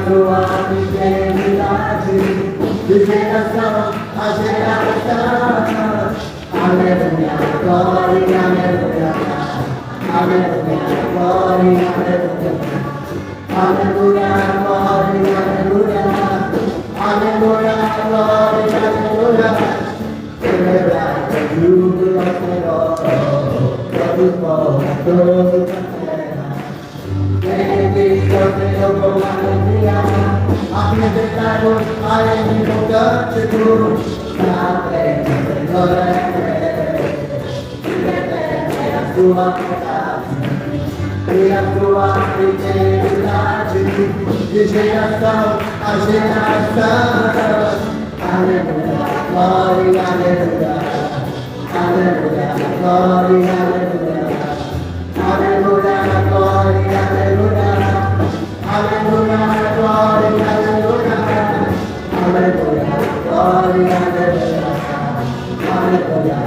sua fidelidade de geração a geração. Aleluia, glória, aleluia, aleluia, glória, aleluia, aleluia, glória, aleluia, aleluia, glória, aleluia. Celebrar tudo ao Senhor, todos todos na terra. Benedito Senhor com alegria, apresentado a Ele no cântico, na terra, Senhor é a sua vontade, e a sua fidelidade, de geração a geração. Aleluia, glória, aleluia, aleluia, glória, aleluia, aleluia, glória, aleluia, aleluia, glória, aleluia, aleluia, glória, aleluia, aleluia,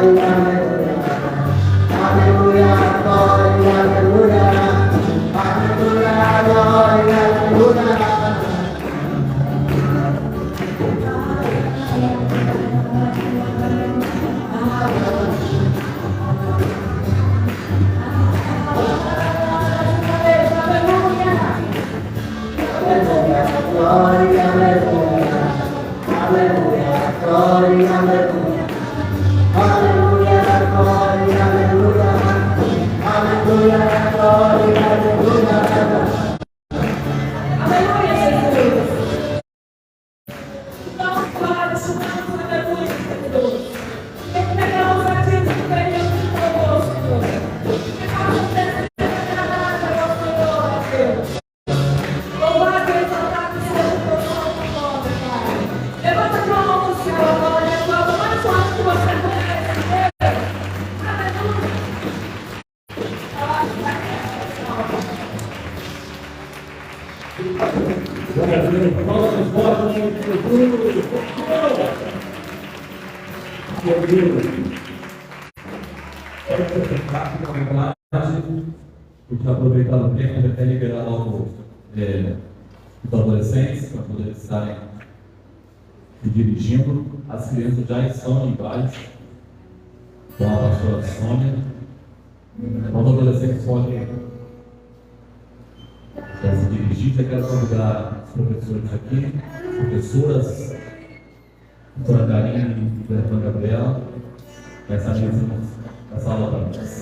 glória, aleluia, aleluia, glória, aleluia, aleluia, glória, aleluia. Glória, aleluia, aleluia, glória, aleluia, aleluia, glória, aleluia, aleluia, glória, aleluia. Aleluia, Jesus. Nós glórias, aleluia, Jesus. Entregamos a Ti, Senhor, conosco. Ficamos desencarnados ao Senhor, Deus. Louvado e exaltado seja o teu nome, Pai. Levanta a tua mão, Senhor, glória, glória, mais alto que você conhece, Deus. Aleluia. Glória a Deus, vamos embora em nome de Jesus. Meu Deus. Pode ser rápido, na verdade, porque aproveitando o tempo, até liberar logo os adolescentes para poder estarem se dirigindo. As crianças já estão em bares com a pastora Sônia. Os adolescentes podem se dirigir. Já quero convidar os professores aqui, as professoras, a doutora Karine e a doutora Gabriela, essa aula para nós.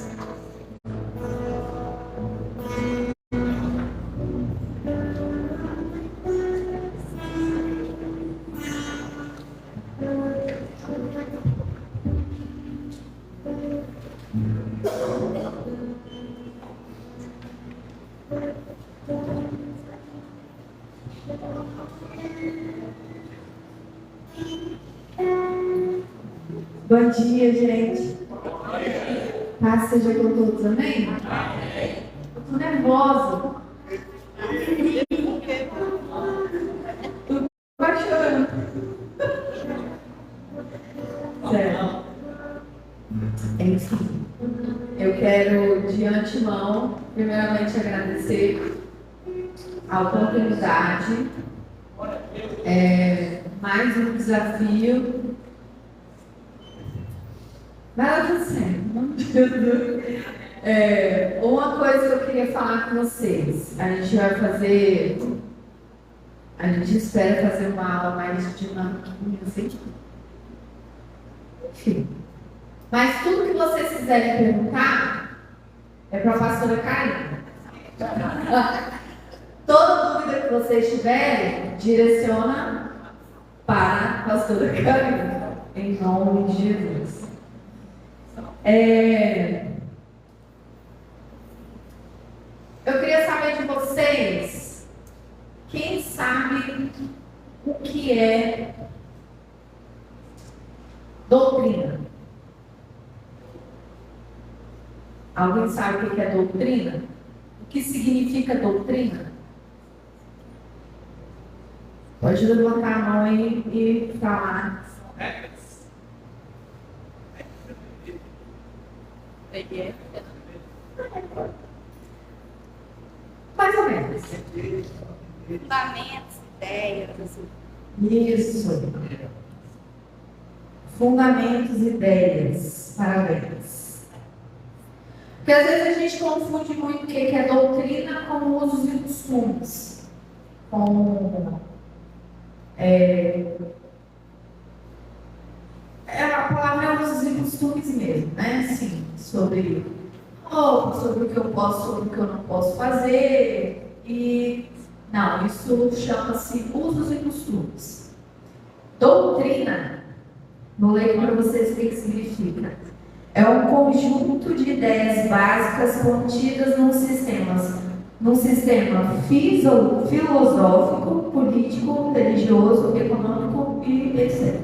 Bom dia, gente. Paz seja com todos, amém? Eu tô nervosa. Tô baixando. Sério. É isso. Eu quero, de antemão, primeiramente agradecer a oportunidade. Mais um desafio. Vai lá você. Uma coisa que eu queria falar com vocês. A gente espera fazer uma aula mais dinâmica, assim. Enfim. Mas tudo que vocês quiserem perguntar é para a pastora Karine. Toda dúvida que vocês tiverem, direciona para a pastora Karine. Em nome de Jesus. Eu queria saber de vocês, quem sabe o que é doutrina? Alguém sabe o que é doutrina? O que significa doutrina? Pode levantar a mão e falar. Mais ou menos. fundamentos, ideias. Isso. Fundamentos, ideias. Parabéns. Porque às vezes a gente confunde muito o que é doutrina com usos e costumes. A palavra é usos e costumes mesmo, né? Assim, sobre sobre o que eu posso, sobre o que eu não posso fazer. E não, isso chama-se usos e costumes. Doutrina, vou ler para vocês o que significa. É um conjunto de ideias básicas contidas num sistema filosófico, político, religioso, econômico e etc.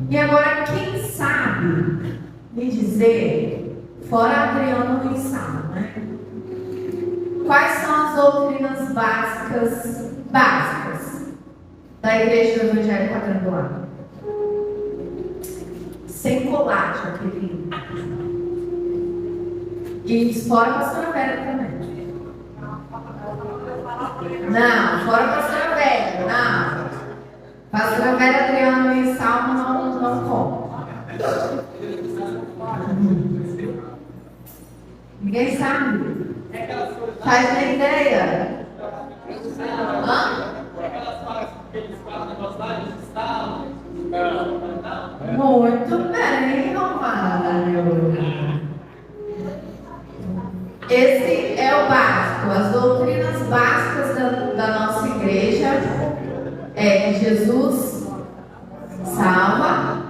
E agora, quem sabe me dizer, fora Adriano e Sal, né? Quais são as doutrinas básicas da Igreja do Evangelho Quadrangular? Sem colar, aquele. E fora a pastora Vera também. Não, fora a pastora Vera, não. Pastora Vera, Adriano e Salmo não conta. Ninguém sabe? Faz nem ideia. Hã? Muito bem, Romário. Esse é o básico. As doutrinas básicas da nossa igreja é que Jesus salva.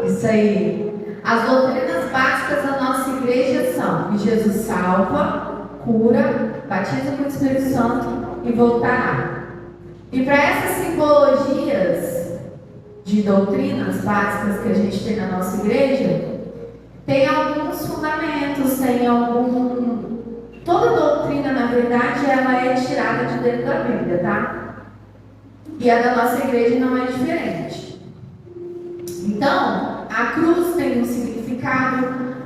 Isso aí. As doutrinas básicas da nossa igreja são que Jesus salva, cura, batiza com o Espírito Santo e voltará. E para essas simbologias de doutrinas básicas que a gente tem na nossa igreja, tem alguns fundamentos, toda doutrina, na verdade, ela é tirada de dentro da Bíblia, tá? E a da nossa igreja não é diferente. Então, a cruz tem um significado,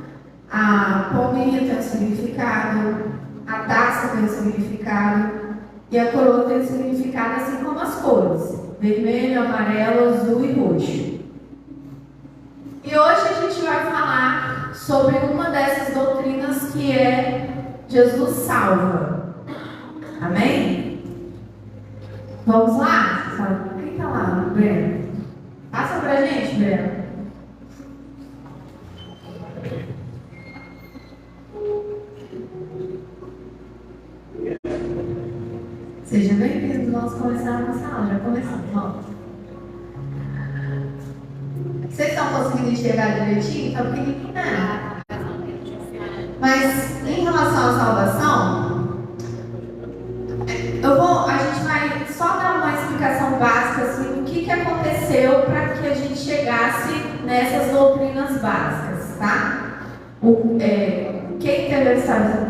a palminha tem um significado, a taça tem um significado e a coroa tem um significado, assim como as cores: vermelho, amarelo, azul e roxo. E hoje a gente vai falar sobre uma dessas doutrinas, que é Jesus salva. Amém? Vamos lá? Quem está lá? Breno. Passa pra gente, Breno. Seja bem-vindo. Vamos começar a nossa aula. Já começamos. Vamos. Vocês estão conseguindo enxergar direitinho? Está pequenininho, né? Mas em relação à salvação, a gente vai só dar uma explicação básica assim, do que aconteceu para que a gente chegasse nessas doutrinas básicas, tá? Quem teve essa visão?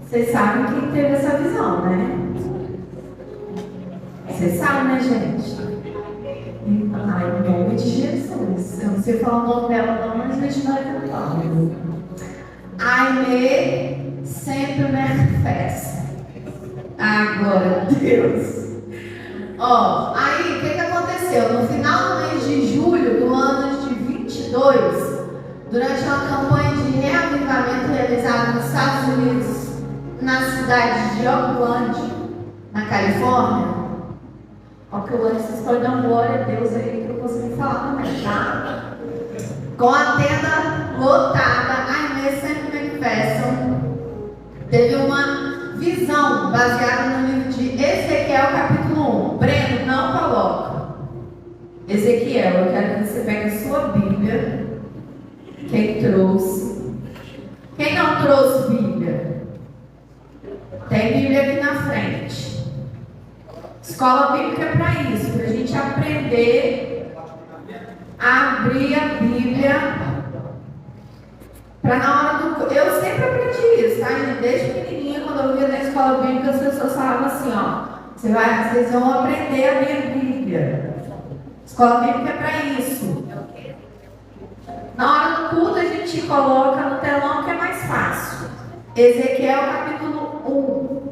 Vocês sabem quem teve essa visão, né? Vocês sabem, né, gente? Ai, em nome de Jesus. Eu não sei falar o nome dela não, mas a gente vai tentar. Aimee sempre manifesta. Glória a Deus. Aí, o que aconteceu? No final do mês de julho do ano de 22, durante uma campanha de reavivamento realizada nos Estados Unidos, na cidade de Oakland, na Califórnia. Que o antes vocês podem dar glória a Deus aí que eu consegui falar também, tá? Com a tenda lotada, Aimee sempre manifestam. Teve uma visão baseada no livro de Ezequiel, capítulo 1. Breno, não coloca. Ezequiel, eu quero que você pegue a sua Bíblia. Quem trouxe? Quem não trouxe Bíblia? Tem Bíblia aqui na frente. Escola bíblica é para isso, para a gente aprender a abrir a Bíblia. Para na hora do. Eu sempre aprendi isso, tá, gente? Desde pequenininha, quando eu via na escola bíblica, as pessoas falavam assim: vocês vão aprender a ler a Bíblia. Escola bíblica é para isso. Na hora do culto a gente coloca no telão que é mais fácil. Ezequiel capítulo 1.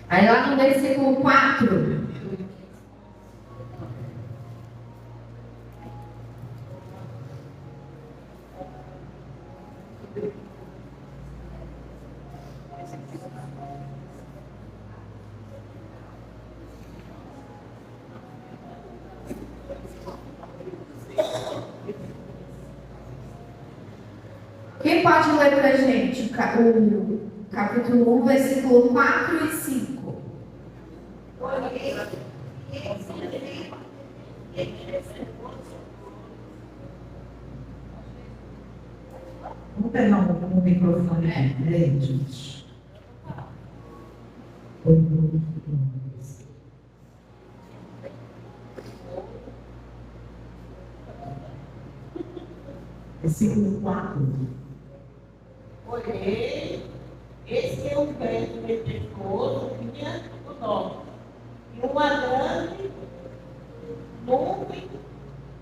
Aí lá no versículo 4. Quem pode ler pra gente o capítulo 1, versículo 4 e 5? Vamos pegar um microfone aqui, peraí, gente. Versículo 4. Olhei, esse é um vento majestoso vinha do norte, e uma grande nuvem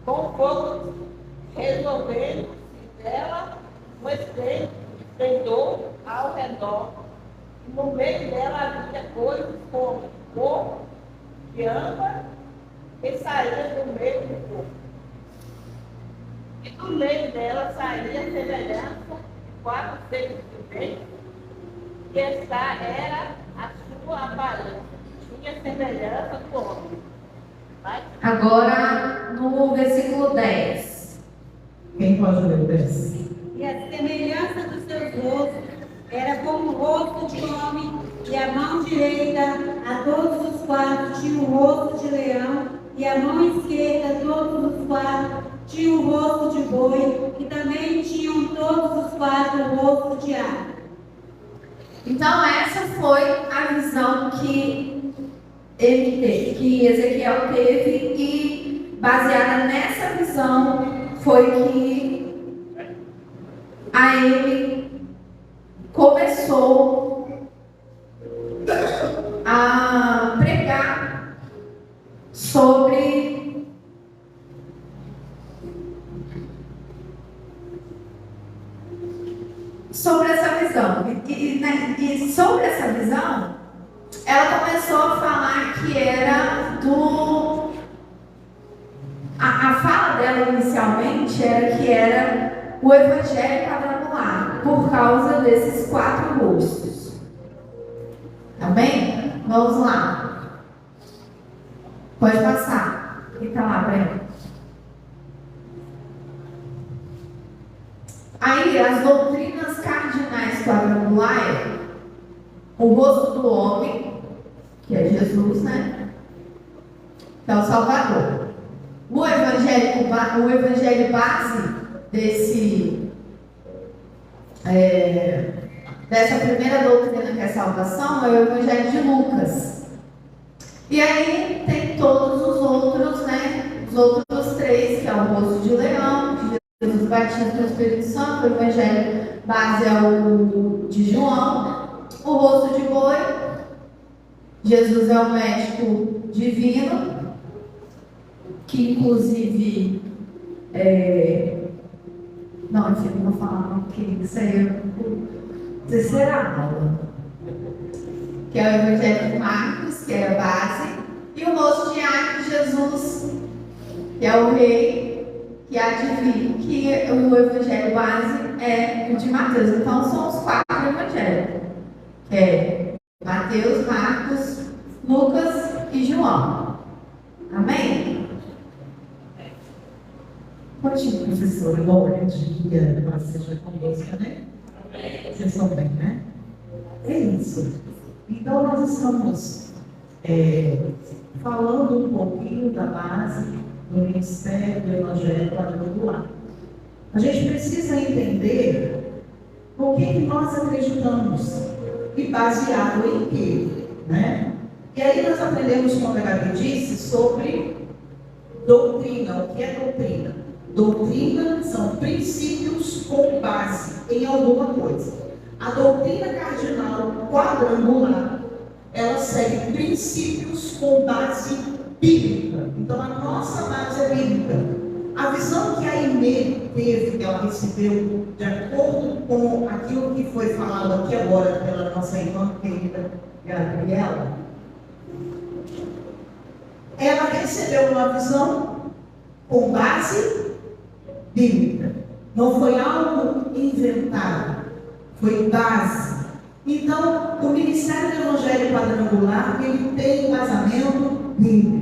com fogo resolvendo-se dela um esplendor ao redor, e no meio dela havia coisas como fogo de âmbar que saía do meio do fogo. E do meio dela saía semelhança de 4 seres viventes, e esta era a sua aparência, tinha semelhança do homem. Mas, Agora no versículo 10. Quem pode ler o 10? E a semelhança dos seus rostos era como o rosto de homem, e a mão direita a todos os quatro tinha o rosto de leão, e a mão esquerda a todos os quatro tinha o rosto de boi, e também tinham todos os quatro o rosto de ave. Então essa foi a visão que ele teve, que Ezequiel teve, e baseada nessa visão foi que a ele começou a pregar sobre essa visão. E sobre essa visão, ela começou a falar que era do... A fala dela inicialmente era que era o evangelho quadrangular, por causa desses 4 rostos. Amém? Vamos lá. Pode passar. Quem está lá, Breno? Aí, as doutrinas cardinais quadrangulares, o rosto do homem, que é Jesus, né? Que é o Salvador. O evangelho base dessa primeira doutrina que é a salvação é o evangelho de Lucas. E aí tem todos os outros, né? Os outros 3, que é o rosto de leão, Jesus batismo do Espírito Santo, o evangelho base é o de João, o rosto de boi, Jesus é o médico divino, que inclusive não, enfim, não vou falar não, porque isso aí é a terceira aula, que é o evangelho de Marcos, que é a base, e o rosto de Jesus, que é o rei, que há de vir, que o evangelho base é o de Mateus. Então são os 4 evangelhos, que é Mateus, Marcos, Lucas e João. Amém? Continue, professora. Bom dia, para seja conosco, né? Vocês estão bem, né? É isso. Então, nós estamos falando um pouquinho da base do ministério do Evangelho quadrangular. A gente precisa entender o que nós acreditamos e baseado em quê, né? E aí nós aprendemos, como a Gabi disse, sobre doutrina. O que é doutrina? Doutrina são princípios com base em alguma coisa. A doutrina cardinal quadrangular ela segue princípios com base bíblica. Então, a nossa base é bíblica. A visão que a Inê teve, que ela recebeu, de acordo com aquilo que foi falado aqui agora pela nossa irmã querida Gabriela, ela recebeu uma visão com base bíblica. Não foi algo inventado, foi base. Então, o Ministério do Evangelho Quadrangular, ele tem embasamento bíblico.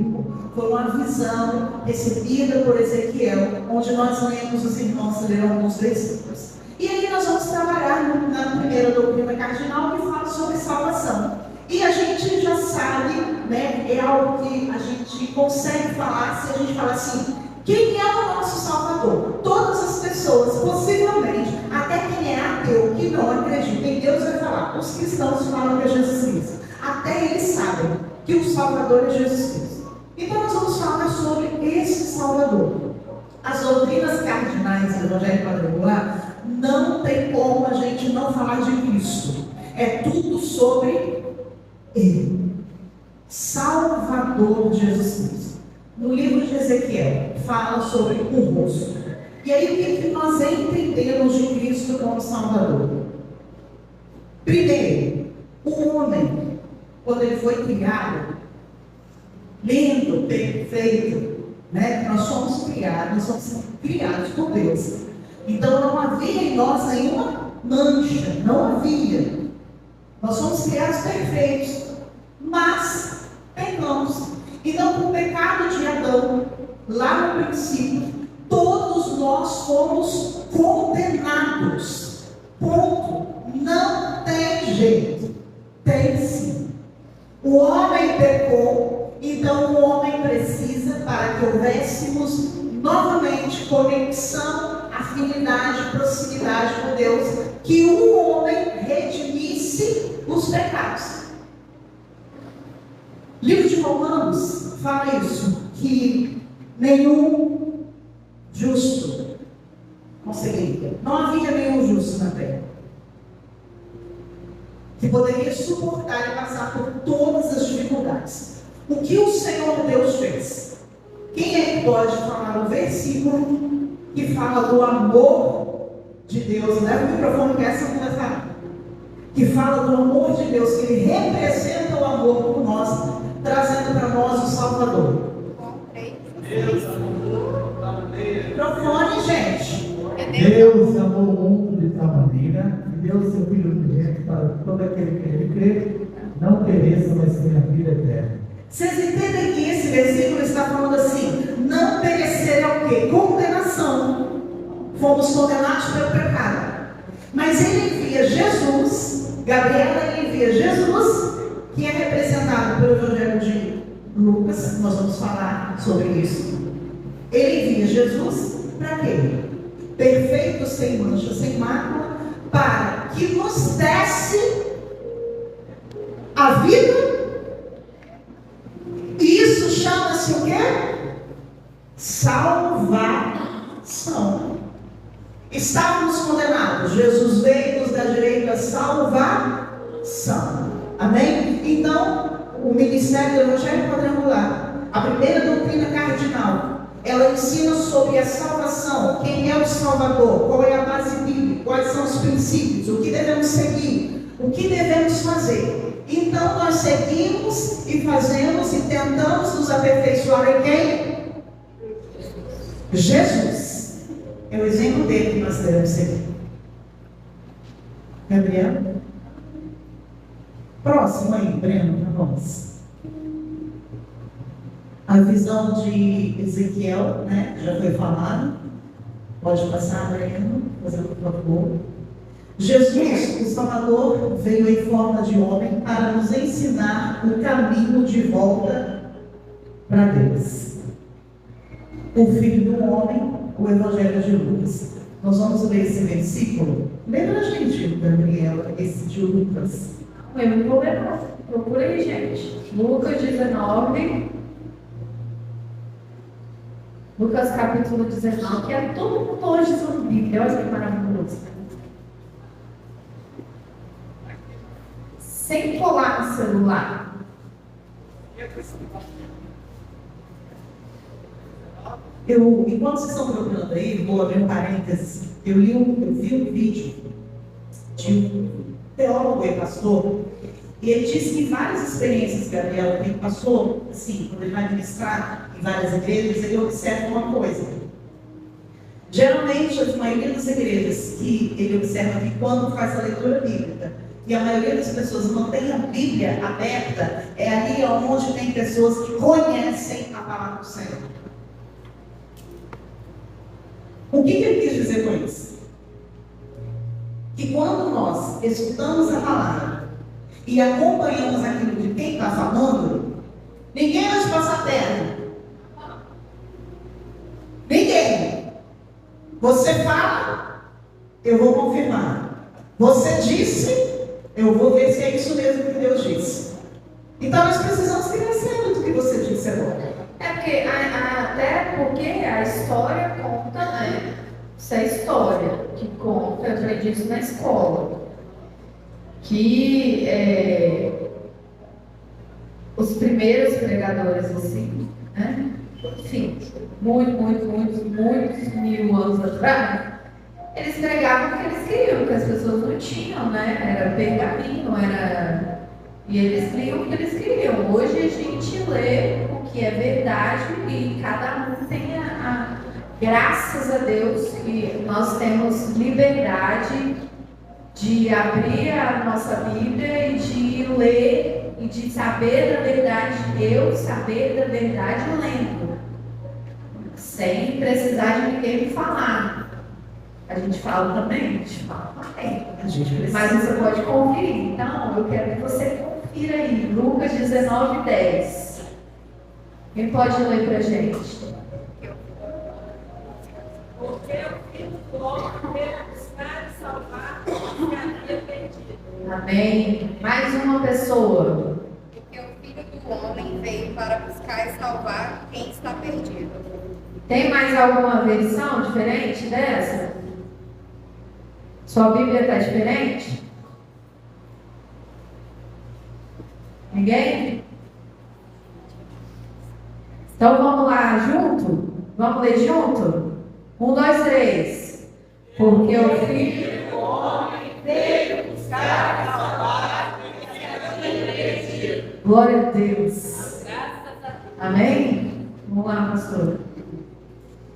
Foi uma visão recebida por Ezequiel, onde nós lemos, os irmãos leram alguns versículos. E aí nós vamos trabalhar na primeira doutrina cardinal, que fala sobre salvação. E a gente já sabe, né, é algo que a gente consegue falar se a gente falar assim: quem é o nosso Salvador? Todas as pessoas, possivelmente, até quem é ateu, que não acredita em Deus, vai falar. Os cristãos falam que é Jesus Cristo. Até eles sabem que o Salvador é Jesus Cristo. Então nós vamos falar sobre esse Salvador. As doutrinas cardinais do Evangelho Quadrangular, não tem como a gente não falar de Cristo. É tudo sobre Ele. Salvador Jesus Cristo. No livro de Ezequiel, fala sobre o rosto. E aí, o que nós entendemos de Cristo como Salvador? Primeiro, o homem, quando ele foi criado, lindo, perfeito, né? Nós somos criados por Deus. Então, não havia em nós nenhuma mancha, não havia. Nós somos criados perfeitos, mas pecamos. Então, com o pecado de Adão, lá no princípio, todos nós fomos condenados. Ponto. Não tem jeito. Tem sim. O homem pecou, então o homem precisa, para que houvéssemos novamente conexão, afinidade, proximidade com Deus, que o homem redimisse os pecados. Livro de Romanos fala isso, que nenhum justo conseguiria. Não havia nenhum justo na terra que poderia suportar e passar por todas as dificuldades. O que o Senhor Deus fez? Quem é que pode falar o versículo que fala do amor de Deus? Leva o microfone que essa mulher fala. Que fala do amor de Deus, que Ele representa o amor por nós, trazendo para nós o Salvador. Microfone, gente. Deus amou o mundo de tal maneira que deu seu Filho unigênito para que todo aquele que nele crê não pereça, mas tenha a vida eterna. Vocês entendem que esse versículo está falando assim: não perecer é o quê? Condenação. Fomos condenados pelo pecado. Mas Ele envia Jesus, Gabriela envia Jesus, que é representado pelo Evangelho de Lucas, nós vamos falar sobre isso. Ele envia Jesus para quê? Perfeito, sem mancha, sem mácula, para que nos desse a vida. E isso chama-se o quê? Salvação. Estávamos condenados. Jesus veio nos dar direito à salvação. Amém? Então, o Ministério do Evangelho Quadrangular, a primeira doutrina cardinal, ela ensina sobre a salvação. Quem é o Salvador? Qual é a base bíblica? Quais são os princípios? O que devemos seguir? O que devemos fazer? Então, nós seguimos e fazemos e tentamos nos aperfeiçoar em quem? Jesus. É o exemplo dele que nós devemos seguir. Gabriel? Próximo aí, Breno, vamos. A visão de Ezequiel, né? Já foi falado. Pode passar, Breno, fazendo por favor. Jesus, o Salvador, veio em forma de homem para nos ensinar o caminho de volta para Deus. O Filho do Homem, o Evangelho de Lucas. Nós vamos ler esse versículo. Lembra a gente, Gabriela, esse de Lucas? Eu não vou ler, não. Procura aí, gente. Lucas 19. Lucas capítulo 19, que é todo mundo hoje sobre Bíblia. Olha que maravilhoso. sem colar no celular. Enquanto vocês estão procurando aí, vou abrir um parênteses. Eu vi um vídeo de um teólogo e pastor, e ele disse que várias experiências que Gabriel passou, assim, quando ele vai ministrar em várias igrejas, ele observa uma coisa. Geralmente, a maioria das igrejas que ele observa que quando faz a leitura bíblica, e a maioria das pessoas não tem a Bíblia aberta, é ali onde tem pessoas que conhecem a palavra do Senhor. O que ele quis dizer com isso? Que quando nós escutamos a palavra e acompanhamos aquilo de quem está falando, ninguém vai te passar perna. Ninguém. Você fala, eu vou confirmar. Você disse, eu vou ver se é isso mesmo que Deus disse. Então nós precisamos crescer do que você disse agora. Até porque a história conta, né? Isso é história que conta, eu aprendi isso na escola. Que os primeiros pregadores, assim, né? Enfim, muitos mil anos atrás, eles pregavam o que eles queriam, que as pessoas não tinham, né? Era pergaminho, e eles liam o que eles queriam. Hoje a gente lê o que é verdade e cada um tem graças a Deus que nós temos liberdade de abrir a nossa Bíblia e de ler e de saber da verdade de Deus, saber da verdade lendo, sem precisar de ninguém me falar. A gente fala também, a gente fala também. Mas você pode conferir. Então, eu quero que você confira aí, Lucas 19:10. Quem pode ler pra gente? Porque o Filho do Homem veio buscar e salvar o que havia perdido. Amém. Mais uma pessoa. Porque o Filho do Homem veio para buscar e salvar quem está perdido. Tem mais alguma versão diferente dessa? Sua Bíblia está diferente? Ninguém? Então vamos lá junto? Vamos ler junto? 1, 2, 3. Porque o Filho do Homem veio buscar e salvar quem havia perdido. Glória a Deus. Amém? Vamos lá, pastor.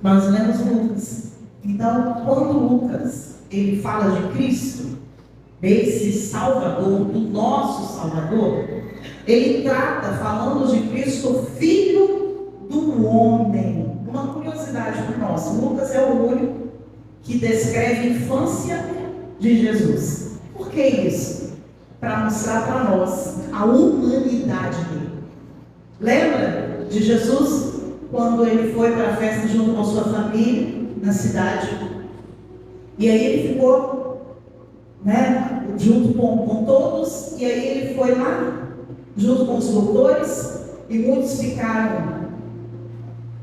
Nós lemos Lucas. Então, quando Lucas ele fala de Cristo, desse Salvador, do nosso Salvador, ele trata falando de Cristo, Filho do Homem. Uma curiosidade para nós, Lucas é o único que descreve a infância de Jesus. Por que isso? Para mostrar para nós a humanidade dele. Lembra de Jesus quando ele foi para a festa junto com a sua família na cidade? E aí ele ficou, né, junto com todos, e aí ele foi lá junto com os doutores, e muitos ficaram,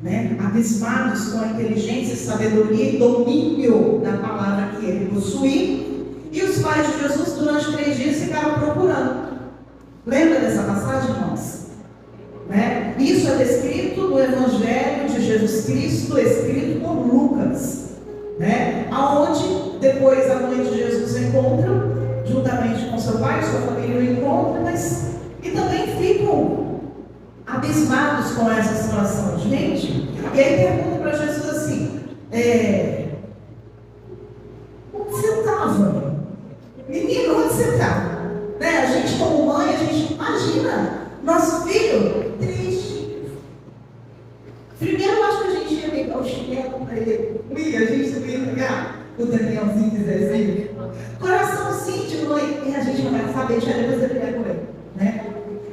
né, abismados com a inteligência, sabedoria e domínio da palavra que ele possuía. E os pais de Jesus durante 3 dias ficaram procurando. Lembra dessa passagem, irmãos? Né? Isso é descrito no Evangelho de Jesus Cristo, escrito por Lucas, né? Aonde depois a mãe de Jesus encontra, juntamente com seu pai, sua família o encontra, mas e também ficam abismados com essa situação, gente. E aí pergunta para Jesus assim: onde você estava? Menino, onde você está? Né? A gente, como mãe, a gente imagina nosso filho triste. Primeiro, eu acho que a gente ia pegar o chinelo para ele. A gente ia pegar o Danielzinho de Zezinho. Coraçãozinho de mãe. E a gente não vai saber, já depois ele vai com ele. Né?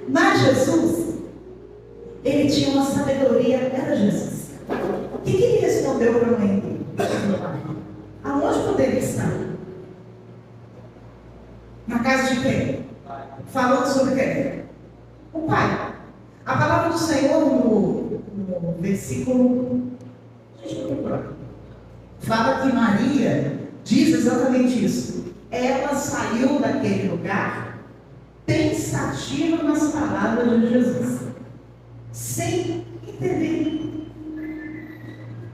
Mas Jesus, ele tinha uma sabedoria, era Jesus. O que ele respondeu para a mãe dele? Aonde poderia estar? Na casa de quem? Falando sobre quem? O Pai. A palavra do Senhor no versículo, fala que Maria diz exatamente isso. Ela saiu daquele lugar pensativa nas palavras de Jesus, sem entender.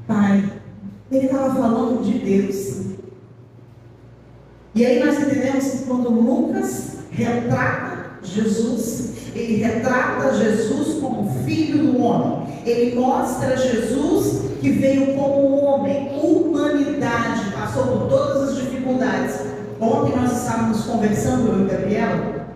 Pai, ele estava falando de Deus. E aí nós entendemos que quando Lucas retrata Jesus, ele retrata Jesus como filho do homem. Ele mostra Jesus que veio como homem, humanidade, passou por todas as dificuldades. Ontem nós estávamos conversando, eu e Gabriela,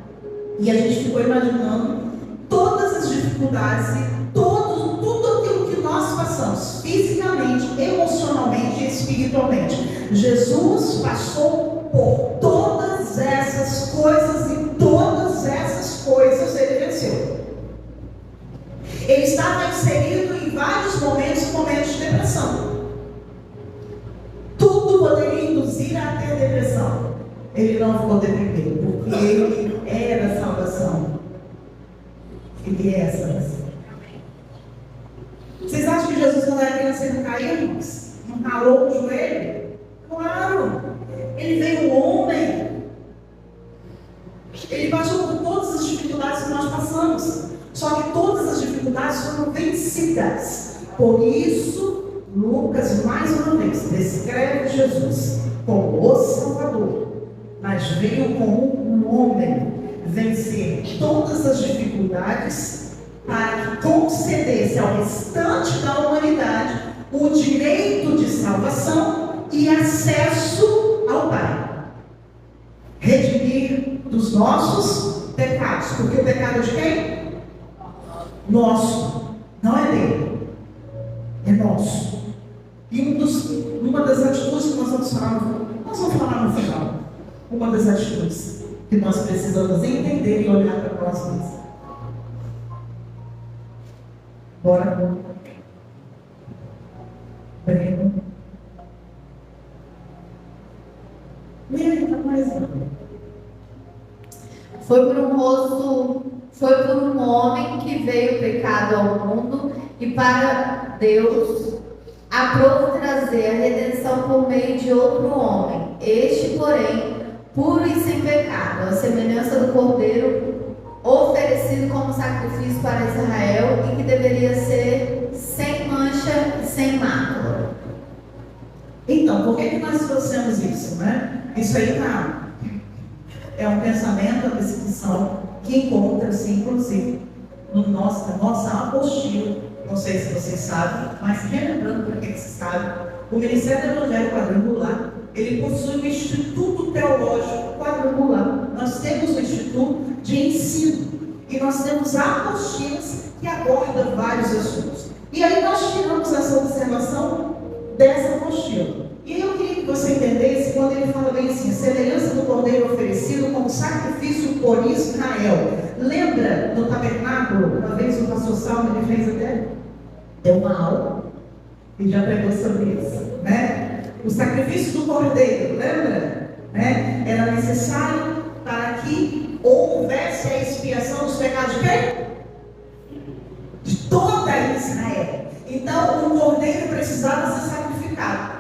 e a gente ficou imaginando todas as dificuldades e tudo aquilo que nós passamos, fisicamente, emocionalmente e espiritualmente. Jesus passou por todas essas coisas e todas essas coisas ele venceu. Ele estava inserido em vários momentos de depressão. Tudo poderia induzir a ter depressão. Ele não ficou deprimido, porque ele era a salvação. Ele é a salvação. Vocês acham que Jesus, quando era criança, ele não caiu, irmãos? Não ralou o joelho? Claro! Ele veio homem. Ele passou por todas as dificuldades que nós passamos. Só que todas as dificuldades foram vencidas. Por isso, Lucas, mais uma vez, descreve Jesus como o Salvador. Mas veio como um homem vencer todas as dificuldades para que concedesse ao restante da humanidade o direito de salvação e acesso ao Pai. Redimir dos nossos pecados. Porque o pecado é de quem? Nosso. Não é dele. É nosso. E uma das atitudes que nós vamos falar no final. Uma das atitudes que nós precisamos entender e olhar para nós mesmos. Bora. Breno. Leia para mais Foi por um homem que veio o pecado ao mundo e para Deus aprove trazer a redenção por meio de outro homem. Este, porém, puro e sem pecado, a semelhança do Cordeiro oferecido como sacrifício para Israel e que deveria ser sem mancha e sem mácula. Então, por que nós trouxemos isso, né? Isso aí é um pensamento, a percepção que encontra-se, inclusive, na nossa apostila. Não sei se vocês sabem, mas relembrando para quem se sabe, o Ministério do Evangelho Quadrangular, ele possui um Instituto Teológico Quadrangular. Nós temos um Instituto de Ensino e nós temos apostilas que abordam vários assuntos. E aí nós tiramos essa observação dessa apostila. E aí eu queria que você entendesse quando ele fala bem assim, semelhança do Cordeiro oferecido como sacrifício por Israel. Lembra no tabernáculo, uma vez o pastor Salmo ele fez até, deu uma aula e já pregou sobre isso, né? O sacrifício do Cordeiro, lembra? Né? Era necessário para que houvesse a expiação dos pecados de quem? De toda Israel. Então o Cordeiro precisava ser sacrificado.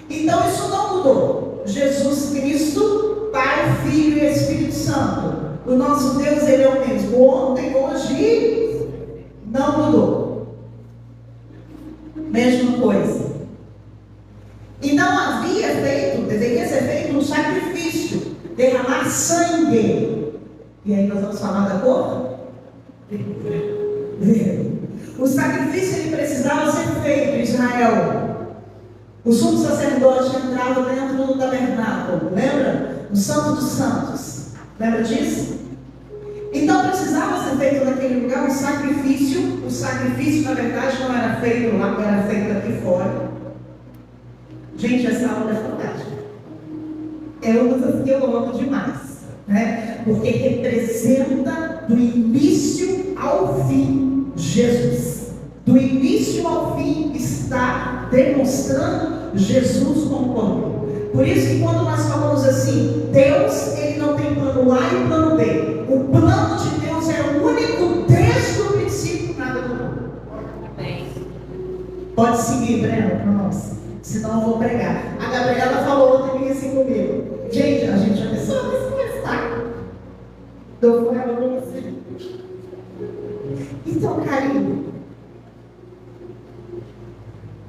Então isso não mudou. Jesus Cristo, Pai, Filho e Espírito Santo. O nosso Deus, ele é o mesmo. Ontem, hoje e não mudou. Mesma coisa. E não havia feito, deveria ser feito um sacrifício, derramar sangue. E aí nós vamos falar da cor? O sacrifício ele precisava ser feito em Israel. O sumo sacerdote entrava dentro do tabernáculo, lembra? No Santo dos Santos. Lembra disso? Então precisava ser feito naquele lugar um sacrifício. O sacrifício, na verdade, não era feito lá, era feito aqui fora. Gente, essa aula é fantástica. É uma das que eu amo demais, né? Porque representa do início ao fim Jesus. Do início ao fim está demonstrando Jesus como Cordeiro. Por isso que quando nós falamos assim, Deus, ele não tem plano A e plano B. O plano de Deus é o único desde o princípio, nada mudou. Pode seguir, Breno, para nós. Senão eu vou pregar. A Gabriela falou ontem assim comigo. Gente, a gente já pensou nesse conversar. Então, ela todo carinho.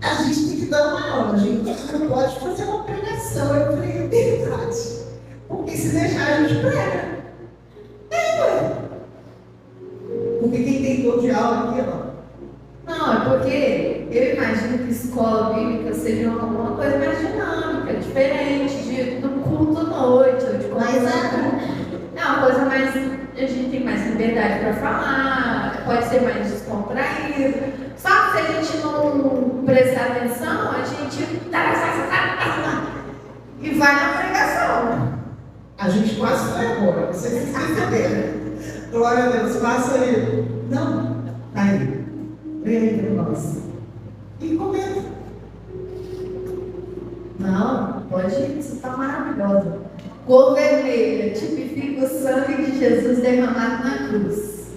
A gente tem que dar uma aula, a gente não pode fazer uma pregação, eu falei, é verdade. Porque se deixar a gente prega. Ué. Porque quem tem dor de aula aqui, ó. Não, é porque eu imagino que escola bíblica seja uma coisa mais dinâmica, diferente de um culto à noite, ou de é uma coisa mais. A gente tem mais liberdade para falar, pode ser mais descontraído. Só que se a gente não prestar atenção, a gente e vai na pregação. A gente quase foi agora, vocês entenderam. Glória a Deus, passa aí. Não, tá aí. Vem entre nós. E comenta. Não, pode ir, isso está maravilhoso. Cor vermelha tipifica o sangue de Jesus derramado na cruz.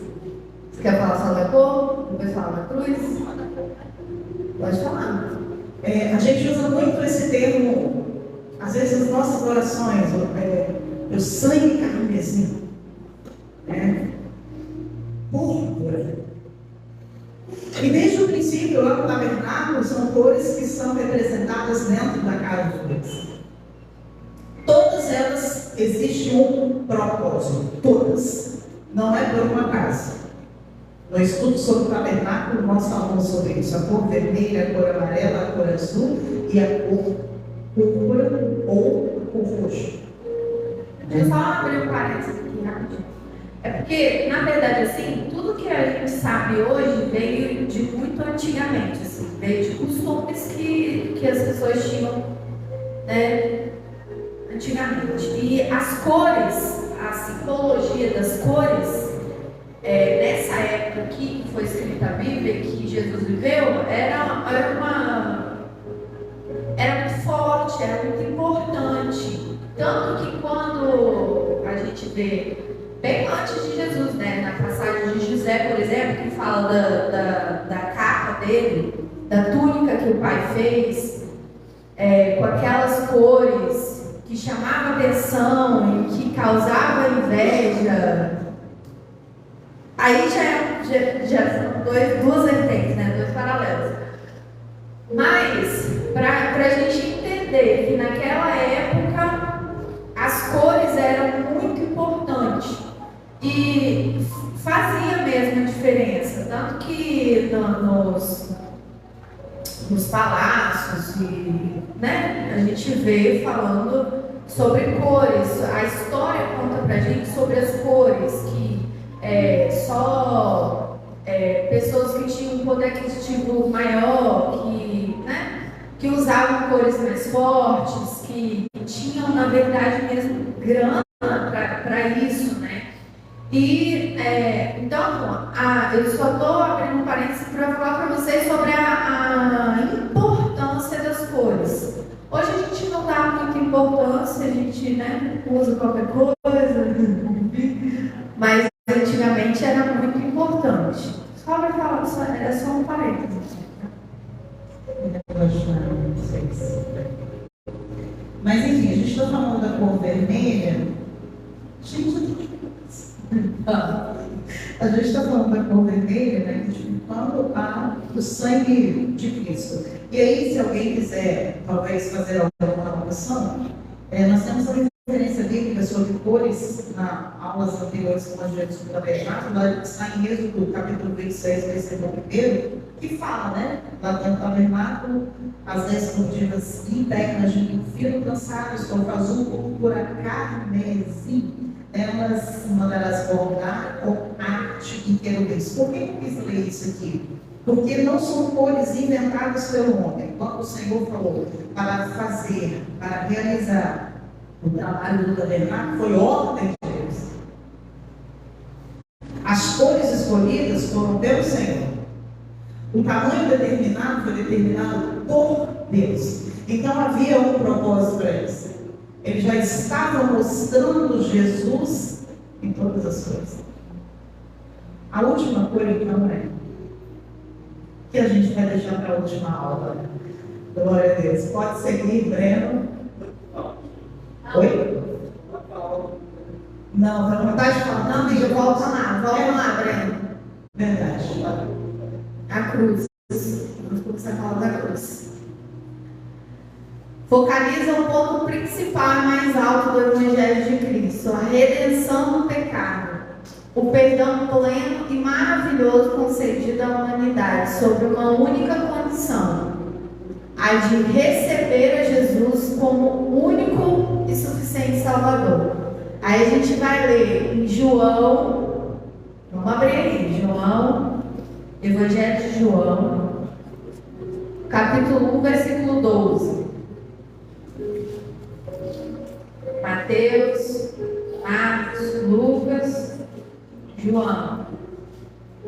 Você quer falar só da cor? Depois falar da cruz? Pode falar. A gente usa muito esse termo, às vezes nas nossas orações, o sangue carmesim. Púrpura. E desde o princípio, lá no tabernáculo, são cores que são representadas dentro da casa de Deus. Todas elas existem um propósito, todas. Não é por uma casa. No estudo sobre o tabernáculo, nós falamos sobre isso. A cor vermelha, a cor amarela, a cor azul e a cor púrpura ou a cor roxa. Deixa eu só abrir um parênteses aqui rapidinho. É porque, na verdade, assim, tudo que a gente sabe hoje veio de muito antigamente, assim, veio de costumes que as pessoas tinham, né, antigamente. E as cores, a simbologia das cores, nessa época que foi escrita a Bíblia, que Jesus viveu, era muito forte, era muito importante. Tanto que quando a gente vê, bem antes de Jesus, né, na passagem de José, por exemplo, que fala da capa dele, da túnica que o pai fez, com aquelas cores que chamavam atenção e que causavam inveja. Aí já são duas vertentes, né, dois paralelos. Mas, para a gente entender que naquela época as cores eram muito importantes e fazia mesmo a diferença, tanto que nos palácios né, a gente veio falando sobre cores. A história conta pra gente sobre as cores, que só pessoas que tinham um poder aquisitivo maior, que usavam cores mais fortes, que tinham, na verdade, mesmo grana para isso, né? E, então, eu só estou abrindo um parênteses para falar para vocês sobre a importância das cores. Hoje a gente não dá muita importância, a gente, né, usa qualquer coisa, mas antigamente era muito importante. Só para falar, era só um parênteses. Mas enfim, a gente está falando da cor vermelha. A gente está falando da cor vermelha, né? Quando há o sangue de Cristo. E aí, se alguém quiser, talvez, fazer alguma anotação, nós temos a referência bíblica sobre cores na aulas anteriores, como a gente discutiu lá está em Êxodo, capítulo 26, versículo 1, que fala, né? Lá dentro do tabernáculo, as 10 cortinas internas de linho fino trançadas, com azul, púrpura, carmesim. Elas mandarás bordar com arte e querubins. Por que eu quis ler isso aqui? Porque não são cores inventadas pelo homem. Quando o Senhor falou para fazer, para realizar o trabalho do tabernáculo, foi ordem de Deus. As cores escolhidas foram pelo Senhor. O tamanho determinado foi determinado por Deus. Então havia um propósito para isso. Ele já estava mostrando Jesus em todas as coisas. A última cor, então, que a gente vai deixar para a última aula. Glória a Deus. Pode seguir, Breno. Oi? Não, tá com vontade de falar? Não, amiga, volta lá, Breno. Verdade. A cruz. Vamos começar a falar da cruz. Focaliza o ponto principal e mais alto do Evangelho de Cristo, a redenção do pecado, o perdão pleno e maravilhoso concedido à humanidade, sobre uma única condição, a de receber a Jesus como único e suficiente Salvador. Aí a gente vai ler em João, vamos abrir aí, João, Evangelho de João, capítulo 1, versículo 12. Mateus, Marcos, Lucas, João.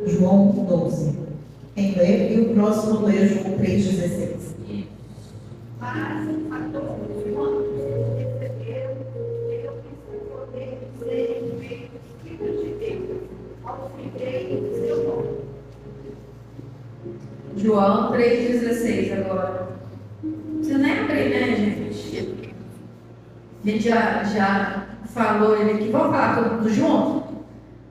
João 12. Quem lê? E o próximo lê João 3,16. Mas a todos quantos receberam, eu fiz o poder de serem feitos filhos de Deus, aos que creem no seu nome. João 3,16 agora. Você lembra, né, gente? A gente já falou ele aqui. Vamos falar todo mundo junto?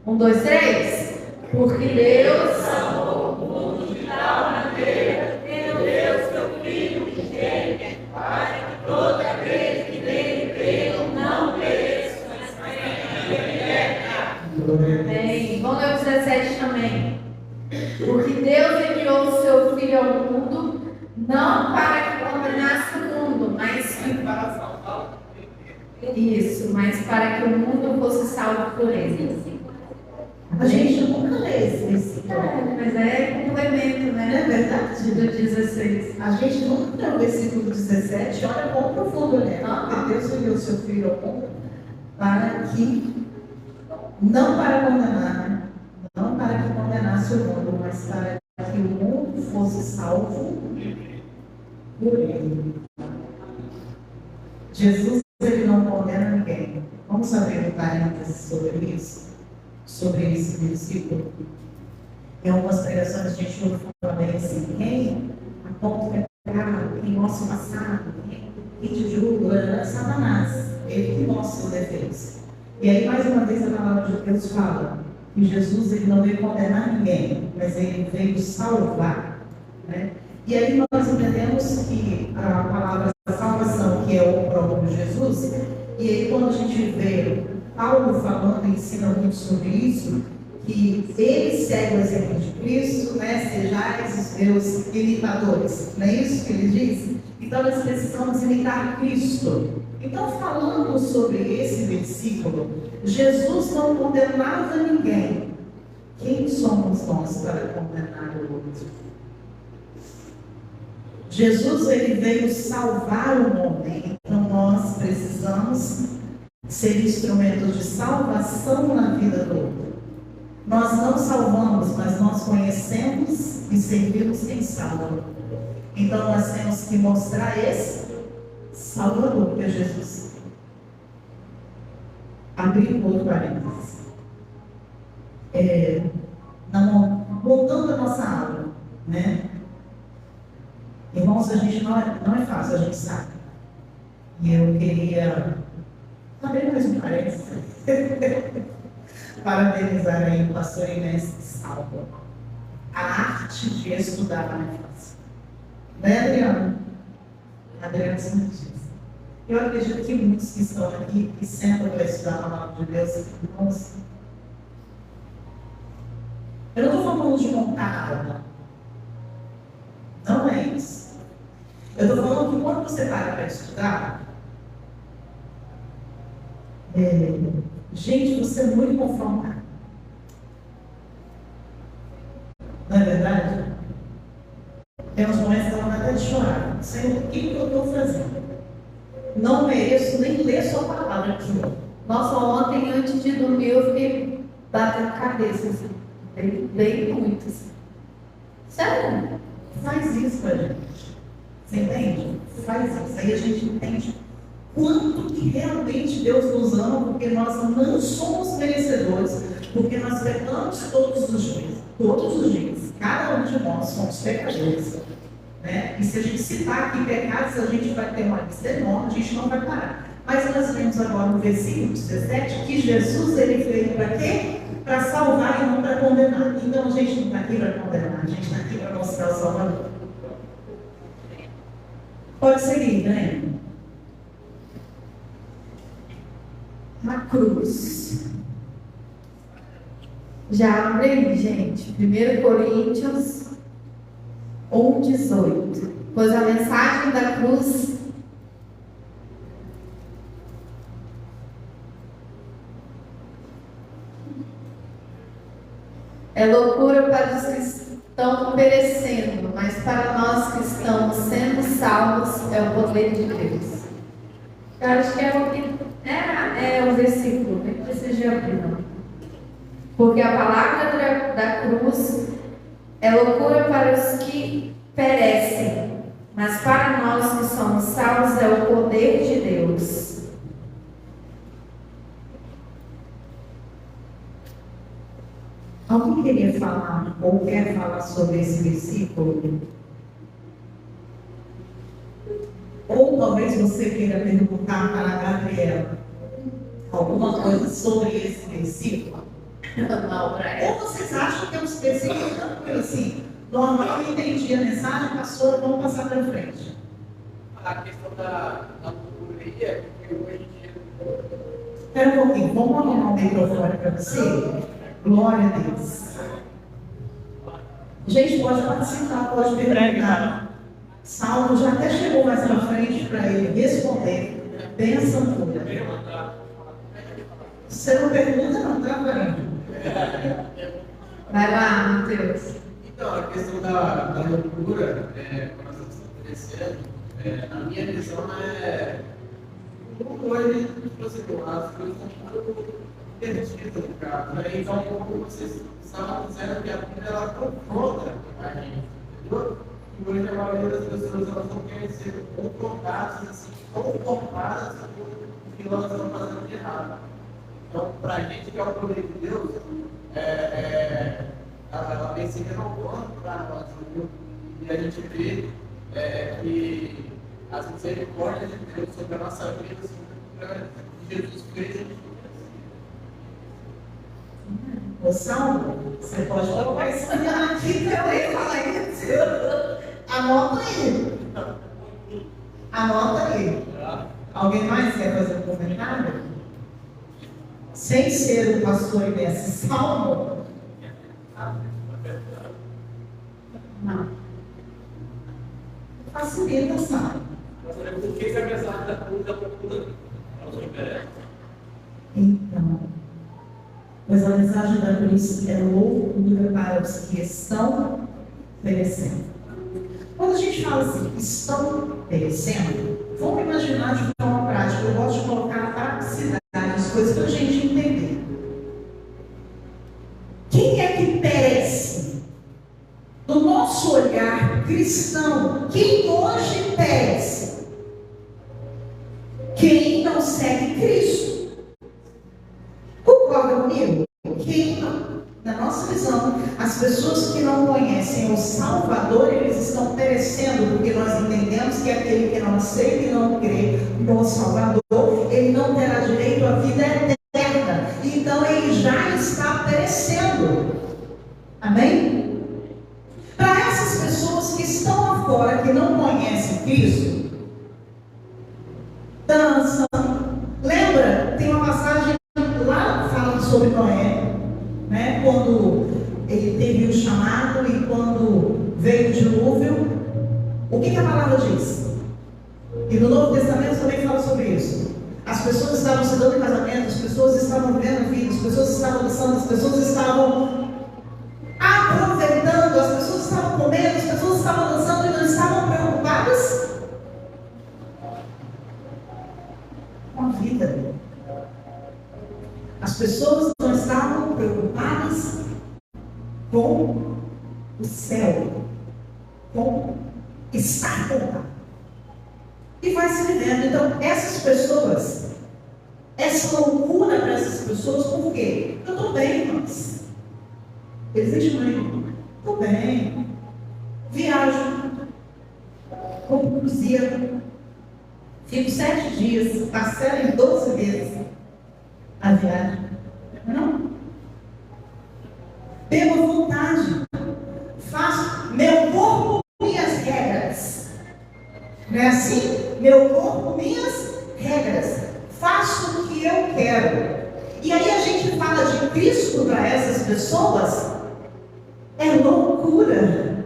1, 2, 3. Porque Deus amou o mundo de tal maneira, deu seu Filho unigênito, para que toda vez que nele creiam não pereçam, mas tenham vida eterna. Bem, vamos ler o 17 também. Porque Deus enviou o seu Filho ao mundo, não para que condenasse o mundo, mas que para salvar. Isso, mas para que o mundo fosse salvo por ele. A gente nunca lê esse versículo. Mas é complemento, Não é né? verdade? Do 16. A gente nunca lê o versículo 17. Olha quão profundo ele é. Porque Deus enviou o seu Filho ao mundo para que, não para condenar, né? Não para que condenasse o mundo, mas para que o mundo fosse salvo por ele. Jesus, ele não condena ninguém. Vamos abrir um parênteses sobre isso, sobre esse versículo. Em algumas pregações a gente ouve falar assim: quem aponta o pecado, quem mostra o passado, quem te julga, é Satanás. Ele que mostra os defeitos. E aí, mais uma vez, a palavra de Deus fala que Jesus, ele não veio condenar ninguém, mas ele veio salvar, né? E aí nós entendemos que a palavra salvação, que é o próprio Jesus, e aí quando a gente vê Paulo falando, ensina muito sobre isso, que ele segue o exemplo de Cristo, né? Sejais os meus imitadores, não é isso que ele diz? Então nós precisamos imitar Cristo. Então, falando sobre esse versículo, Jesus não condenava ninguém. Quem somos nós para condenar o outro? Jesus, ele veio salvar o homem. Então, nós precisamos ser instrumentos de salvação na vida do outro. Nós não salvamos, mas nós conhecemos e servimos quem salva. Então, nós temos que mostrar esse Salvador, que é Jesus. Abrir um outro parênteses. Voltando à nossa aula, né? Irmãos, a gente não é fácil, a gente sabe. E eu queria abrir mais um parênteses. Parabenizar aí o pastor Inês Salva. A arte de estudar não é fácil. Né, Adriana? Adriana sempre diz. Eu acredito que muitos que estão aqui, que sentam para estudar a palavra de Deus, irmãos, eu não estou falando de montar aula. Não é isso. Eu estou falando que quando você para para estudar, gente, você é muito conformado. Não é verdade? Tem uns momentos que ela vai até de chorar. Senhor, o que eu estou fazendo? Não mereço nem ler sua palavra aqui. Nossa, ontem, antes de dormir, eu fiquei batendo cabeça, assim. Bem muito, assim. Sério? Faz isso pra gente. Você entende? Faz isso. Aí a gente entende quanto que realmente Deus nos ama, porque nós não somos merecedores, porque nós pecamos todos os dias. Todos os dias. Cada um de nós somos pecadores. Né? E se a gente citar aqui pecados, a gente vai ter uma lista enorme, a gente não vai parar. Mas nós vemos agora no versículo 17 que Jesus, ele veio para quê? para salvar e não para condenar. Então a gente não está aqui para condenar, a gente está aqui para mostrar o Salvador. Pode seguir, né? A cruz. Já abre aí, gente. 1 Coríntios 1:18. Pois a mensagem da cruz é loucura para os que estão perecendo, mas para nós que estamos sendo salvos é o poder de Deus. Eu acho que é o que é o versículo, nem precisa de abrir, não. Porque a palavra da cruz é loucura para os que perecem, mas para nós que somos salvos é o poder de Deus. Alguém queria falar ou quer falar sobre esse versículo? Ou talvez você queira perguntar para a Gabriela alguma coisa sobre esse versículo? Não, para ela. Ou vocês acham que é um versículo tranquilo assim? Normal, entendi a mensagem, passou, vamos passar para frente. A questão da loucura aí é que hoje em dia. Espera um pouquinho, vamos arrumar o microfone para você? Glória a Deus. Gente, pode participar, pode perguntar. Saulo já até chegou mais para frente para ele responder. Bênção pura. Você não pergunta, não, tá, Varão? Vai lá, Matheus. Então, a questão da loucura, quando nós estamos estabelecendo, na minha visão, como hoje, tipo assim, as coisas estão muito perdidas no caso, né? Então, como vocês estavam dizendo que a Bíblia ela confronta a gente, entendeu? E hoje a maioria das pessoas elas não querem ser confrontadas, assim, conformadas com o que nós estamos fazendo de errado. Então, para a gente que é o poder de Deus, ela vem se renovando para nós, entendeu? E a gente vê que as misericórdias de Deus sobre a nossa vida, sobre Jesus Cristo. Ô Saulo, você pode colocar isso aqui também, falar isso. Anota aí. Anota aí. Alguém mais quer fazer um comentário? Sem ser o pastor e mestre Salmo? Não. Facilita, Salmo. Por que a mensagem da cruz é loucura para os que perecem? Então, pois a mensagem da cruz é loucura para os que estão perecendo. Quando a gente fala assim, estão perecendo, vamos imaginar de forma prática. Eu gosto de colocar a praticidade das coisas para a gente entender. Quem é que perece? Do nosso olhar cristão, quem hoje perece? Quem não segue Cristo. Concorda comigo? Quem não? Na nossa visão, as pessoas que não conhecem o Salvador, eles estão perecendo, porque nós entendemos que aquele que não aceita e não crê no Salvador, ele não terá direito à vida eterna. Então ele já está perecendo. Amém? Para essas pessoas que estão lá fora, que não conhecem Cristo, dançam. Lembra? Tem uma passagem lá falando sobre Noé, né? Quando ele teve o chamado e quando veio o dilúvio, o que a palavra diz? E no Novo Testamento também fala sobre isso. As pessoas estavam se dando em casamento, as pessoas estavam vendo vida, as pessoas estavam dançando, as pessoas estavam aproveitando, as pessoas estavam comendo, as pessoas estavam dançando e não estavam preocupadas com a vida. As pessoas não estavam preocupadas com o céu, com estar com lá. E vai se vivendo. Então, essas pessoas, essa loucura para essas pessoas, por quê? Eu estou bem, mas existe mãe, estou bem, viajo, compro cruzeiro, fico 7 dias, parcelo em 12 vezes a viagem. Não? Não é assim? Meu corpo, minhas regras. Faço o que eu quero. E aí a gente fala de Cristo para essas pessoas. É loucura.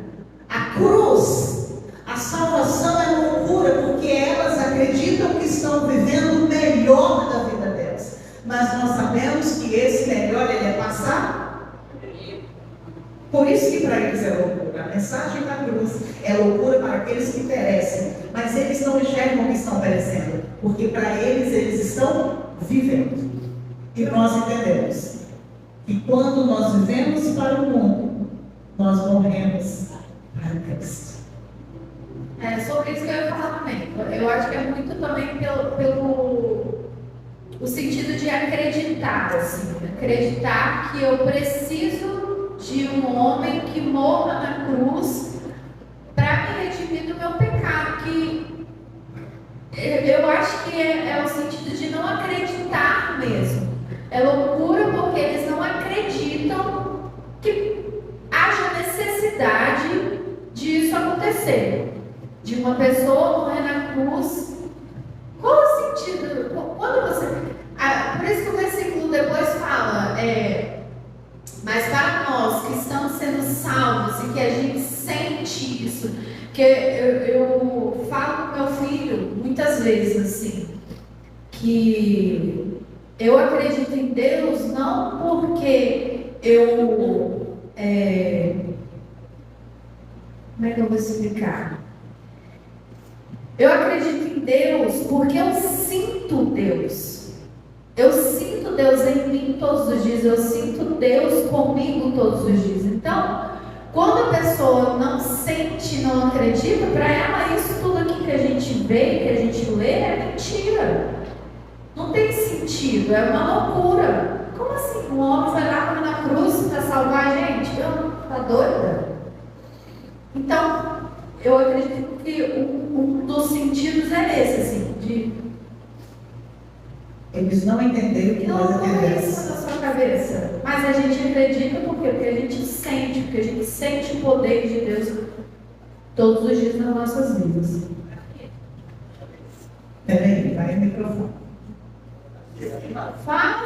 A cruz, a salvação é loucura, porque elas acreditam que estão vivendo o melhor da vida delas. Mas nós sabemos que esse melhor ele é passar. Por isso que para eles é loucura. A mensagem da cruz é loucura para aqueles que perecem. Mas eles não enxergam que estão perecendo, porque para eles estão vivendo. E nós entendemos que quando nós vivemos para o mundo, nós morremos para Cristo. É sobre isso que eu ia falar também. Eu acho que é muito também pelo o sentido de acreditar, assim. Acreditar que eu preciso de um homem que morra na cruz para me redimir do meu pecado. Que eu acho que é o sentido de não acreditar mesmo. É loucura porque eles não acreditam que haja necessidade disso acontecer. De uma pessoa morrer na cruz. Qual o sentido? Quando você. Por isso que o versículo depois fala, mas para nós que estamos sendo salvos e que a gente sente isso, que eu falo com meu filho muitas vezes assim, que eu acredito em Deus não porque eu. Como é que eu vou explicar? Eu acredito em Deus porque eu sinto Deus. Eu sinto Deus em mim todos os dias. Eu sinto Deus comigo todos os dias. Então, quando a pessoa não sente, não acredita, para ela isso tudo aqui que a gente vê, que a gente lê, é mentira. Não tem sentido, é uma loucura. Como assim? Um homem vai lá na cruz para salvar a gente? Tá doida? Então, eu acredito que um dos sentidos é esse, assim, de... Eles não entenderam o que nós Não é entendemos. isso na sua cabeça. Mas a gente acredita por quê? Porque a gente sente, porque a gente sente o poder de Deus todos os dias nas nossas vidas. Peraí, vai o microfone. Fala,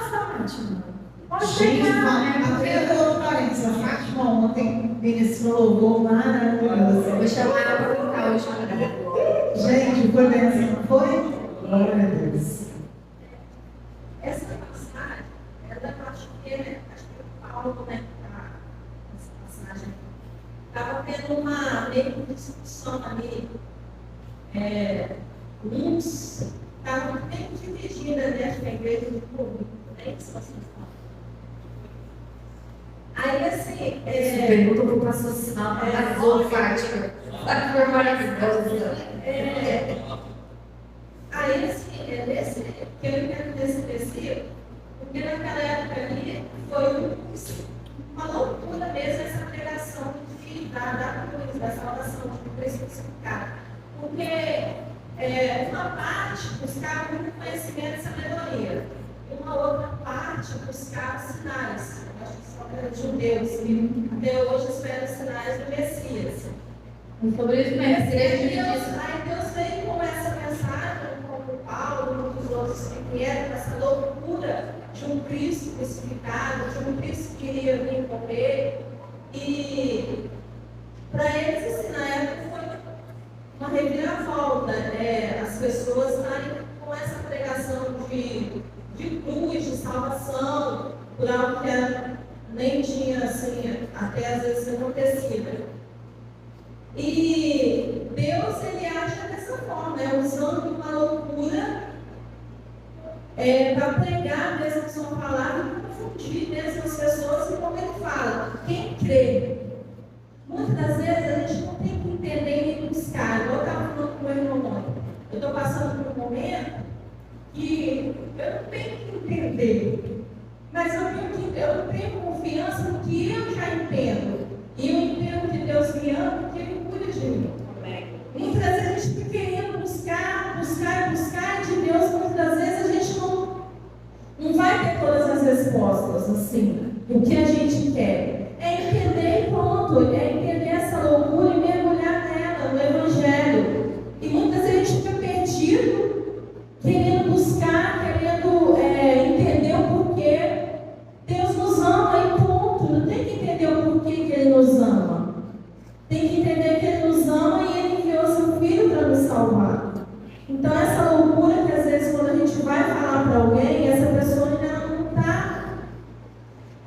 Fátima. Pode Gente, chegar, até outro parênteses. A Fátima ontem ministrou louvor maravilhoso. Vou chamar ela para cantar hoje. Gente, foi bem assim, não foi? Glória a Deus. Essa passagem, ela acho que Paulo, né, essa passagem, estava tendo uma meio que discussão ali. Uns estavam bem divididas, né, a igreja do público, né, que são aí, assim, Pergunta para o pastor Sinal, arrasou, Fátima. Foi maravilhoso. Aí, assim, que eu entendo desse versículo, porque naquela época ali foi uma loucura mesmo essa pregação da cruz, da salvação, de Cristo crucificado. Porque uma parte buscava muito conhecimento e sabedoria, e uma outra parte buscava sinais. Acho que só para judeus, que até hoje esperam sinais do Messias. Sobre isso mesmo, Aí Deus veio com essa mensagem, como Paulo e muitos outros que vieram, essa loucura de um Cristo crucificado, de um Cristo que iria vir morrer. E para eles, assim, na época foi uma reviravolta, as pessoas estarem com essa pregação de cruz, de salvação, por algo que nem tinha, assim, até às vezes acontecido. E Deus, ele age dessa forma, usando uma loucura para pregar mesmo a sua palavra e confundir mesmo as pessoas. E como ele fala, quem crê? Muitas das vezes a gente não tem que entender nem buscar. Eu estava falando com o meu irmão, eu estou passando por um momento que eu não tenho que entender, mas eu tenho confiança no que eu já entendo. E eu entendo que Deus me ama porque Ele cuida de mim. Muitas vezes a gente fica querendo buscar, e de Deus, muitas das vezes a gente não vai ter todas as respostas, assim, o que a gente quer. É entender e pronto, é entender essa loucura e mergulhar nela, no Evangelho. E muitas vezes salvar. Então, essa loucura que às vezes quando a gente vai falar para alguém, essa pessoa ainda não está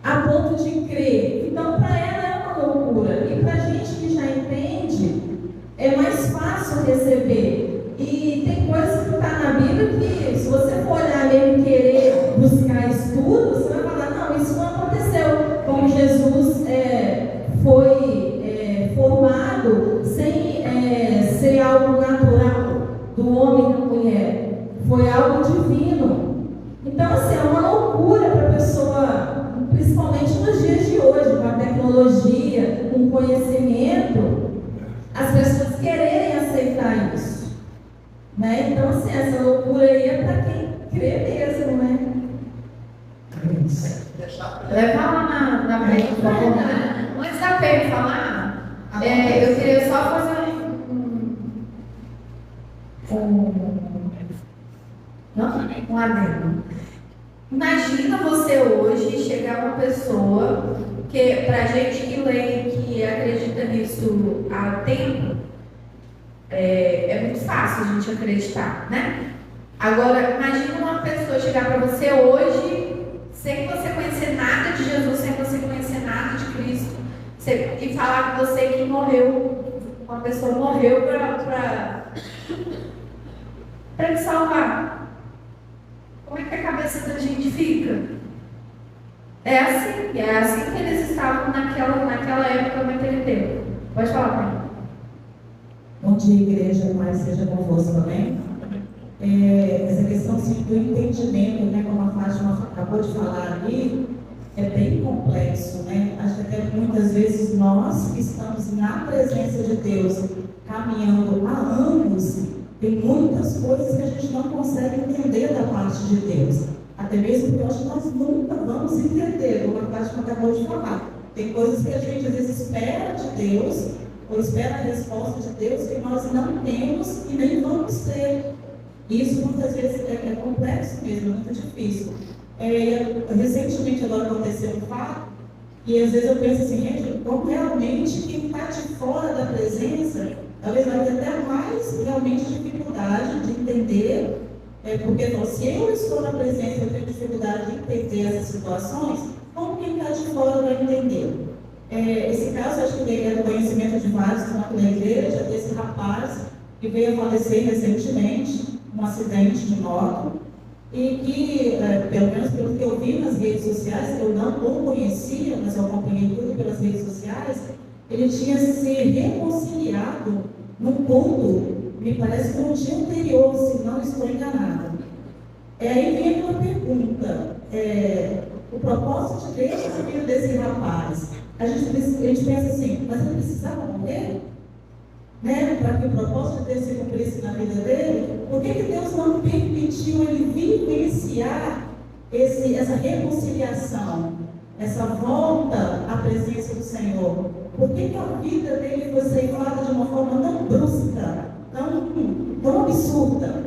a ponto de crer. Então, para ela é uma loucura. E para a gente que já entende, é mais fácil receber. E tem coisas que está na Bíblia que, se você for olhar mesmo e querer buscar estudo, você vai falar, não, isso não aconteceu. Como Jesus foi formado sem ser algo natural do homem e da mulher. Foi algo divino. Então, assim, é uma loucura para a pessoa, principalmente nos dias de hoje, com a tecnologia, com o conhecimento, as pessoas quererem aceitar isso. Né? Então, assim, essa loucura aí é para quem crê mesmo, né? Leva lá na frente, por favor. Antes da Pedro falar, eu queria só fazer um adendo. Imagina você hoje chegar uma pessoa que, pra gente que lê e que acredita nisso há tempo, é muito fácil a gente acreditar, né? Agora, imagina uma pessoa chegar para você hoje, sem você conhecer nada de Jesus, sem você conhecer nada de Cristo, e falar com você que morreu, uma pessoa morreu para te salvar. Como é que a cabeça da gente fica? É assim que eles estavam naquela época, naquele tempo. Pode falar, pai. Bom dia, igreja, mais seja convosco, amém? Essa questão assim, do entendimento, né, como a Fátima acabou de falar ali, é bem complexo, né? Acho que até muitas vezes nós que estamos na presença de Deus, caminhando há anos, tem muitas coisas que a gente não consegue entender da parte de Deus. Até mesmo porque eu acho que nós nunca vamos entender, como a Fátima acabou de falar. Tem coisas que a gente às vezes espera de Deus, ou espera a resposta de Deus, que nós não temos e nem vamos ter. Isso muitas vezes é complexo mesmo, é muito difícil. Recentemente agora aconteceu um fato, e às vezes eu penso assim, gente, como realmente quem está de fora da presença, talvez vai ter até mais realmente dificuldade de entender, porque se eu estou na presença, eu tenho dificuldade de entender essas situações, como quem está de fora vai entender? Esse caso, acho que é do conhecimento de vários que estão aqui na igreja, desse rapaz que veio a falecer recentemente, num acidente de moto, e que, pelo menos pelo que eu vi nas redes sociais, eu não o conhecia, mas eu acompanhei tudo pelas redes sociais, ele tinha se reconciliado num culto, me parece que no dia anterior, se não estou enganada. Aí vem uma pergunta, o propósito de Deus na vida desse rapaz, a gente pensa assim, mas ele precisava morrer? Né, para que o propósito de Deus se cumprisse na vida dele, por que Deus não permitiu ele vivenciar essa reconciliação, essa volta à presença do Senhor? Por que a vida dele foi ceifada de uma forma tão brusca, tão absurda?